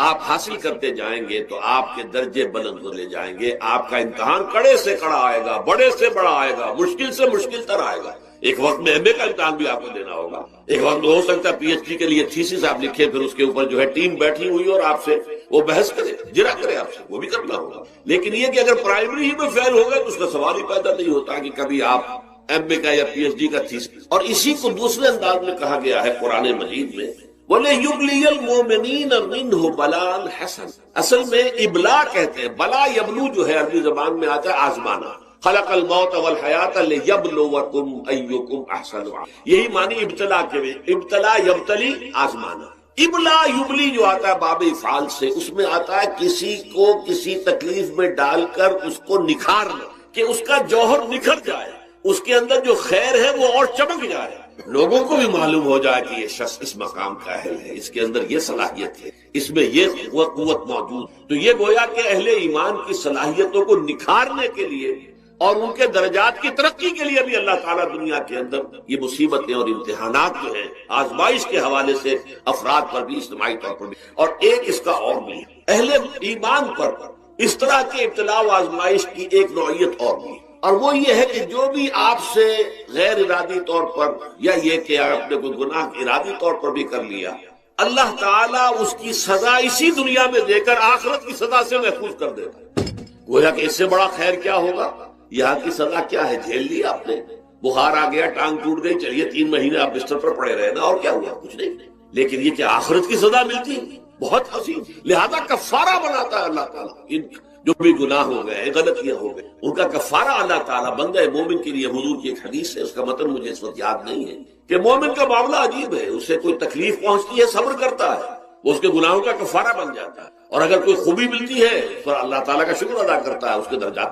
آپ حاصل کرتے جائیں گے تو آپ کے درجے بلند ہوتے جائیں گے۔ آپ کا امتحان کڑے سے کڑا آئے گا، بڑے سے بڑا آئے گا، مشکل سے مشکل تر آئے گا۔ ایک وقت میں ایم اے کا امتحان بھی آپ کو دینا ہوگا، ایک وقت میں ہو سکتا ہے پی ایچ ڈی کے لیے تھیسس آپ لکھیں، پھر اس کے اوپر جو ہے ٹیم بیٹھی ہوئی اور آپ سے وہ بحث کرے، جرا کرے آپ سے، وہ بھی کرنا ہوگا۔ لیکن یہ کہ اگر پرائمری ہی میں فیل ہو گئے تو اس کا سوال ہی پیدا نہیں ہوتا کہ کبھی آپ ایم اے کا یا پی ایچ ڈی کا تھیسس۔ اور اسی کو دوسرے انداز میں کہا گیا ہے قرآن مجید میں، وَلَيُبْلِيَ الْمُؤْمِنِينَ مِنْهُ بَلَاءً حَسَنًا۔ اصل میں ابلا کہتے ہیں، بلا یبلو جو ہے عربی زبان میں آتا ہے آزمانا۔ خلق الموت والحیات لیبلوکم ایکم احسن عملا، یہی معنی ابتلا کے میں، ابتلا یبتلی آزمانا۔ ابلا یبلی جو آتا ہے باب افعال سے، اس میں آتا ہے کسی کو کسی تکلیف میں ڈال کر اس کو نکھارنا، کہ اس کا جوہر نکھر جائے، اس کے اندر جو خیر ہے وہ اور چمک جائے، لوگوں کو بھی معلوم ہو جائے کہ یہ شخص اس مقام کا اہل ہے، اس کے اندر یہ صلاحیت ہے، اس میں یہ قوت موجود۔ تو یہ گویا کہ اہل ایمان کی صلاحیتوں کو نکھارنے کے لیے اور ان کے درجات کی ترقی کے لیے بھی اللہ تعالیٰ دنیا کے اندر یہ مصیبتیں اور امتحانات جو ہیں آزمائش کے حوالے سے افراد پر بھی، اجتماعی طور پر بھی۔ اور ایک اس کا اور بھی اہل ایمان پر اس طرح کے ابتلاء و آزمائش کی ایک نوعیت اور بھی، اور وہ یہ ہے کہ جو بھی آپ سے غیر ارادی طور پر، یا یہ کہ آپ نے کوئی گناہ ارادی طور پر بھی کر لیا، اللہ تعالیٰ اس کی سزا اسی دنیا میں دے کر آخرت کی سزا سے محفوظ کر دیتا ہے۔ گویا کہ اس سے بڑا خیر کیا ہوگا؟ یہاں کی سزا کیا ہے؟ جھیل لی آپ نے، بخار آ گیا، ٹانگ ٹوٹ گئی، چلیے 3 مہینے آپ بستر پر پڑے رہے نا، اور کیا ہوا؟ کچھ نہیں۔ لیکن یہ کہ آخرت کی سزا ملتی، بہت حسین، لہذا کفارہ بناتا ہے اللہ تعالیٰ۔ ان جو بھی گناہ ہو گئے، غلطیاں ہو گئے، ان کا کفارہ اللہ تعالیٰ بندہ مومن کے لیے۔ حضور کی ایک حدیث ہے، اس کا متن مجھے اس وقت یاد نہیں ہے، کہ مومن کا معاملہ عجیب ہے، اسے کوئی تکلیف پہنچتی ہے صبر کرتا ہے، وہ اس کے گناہوں کا کفارہ بن جاتا ہے، اور اگر کوئی خوبی ملتی ہے تو اللہ تعالیٰ کا شکر ادا کرتا ہے، اس کے درجات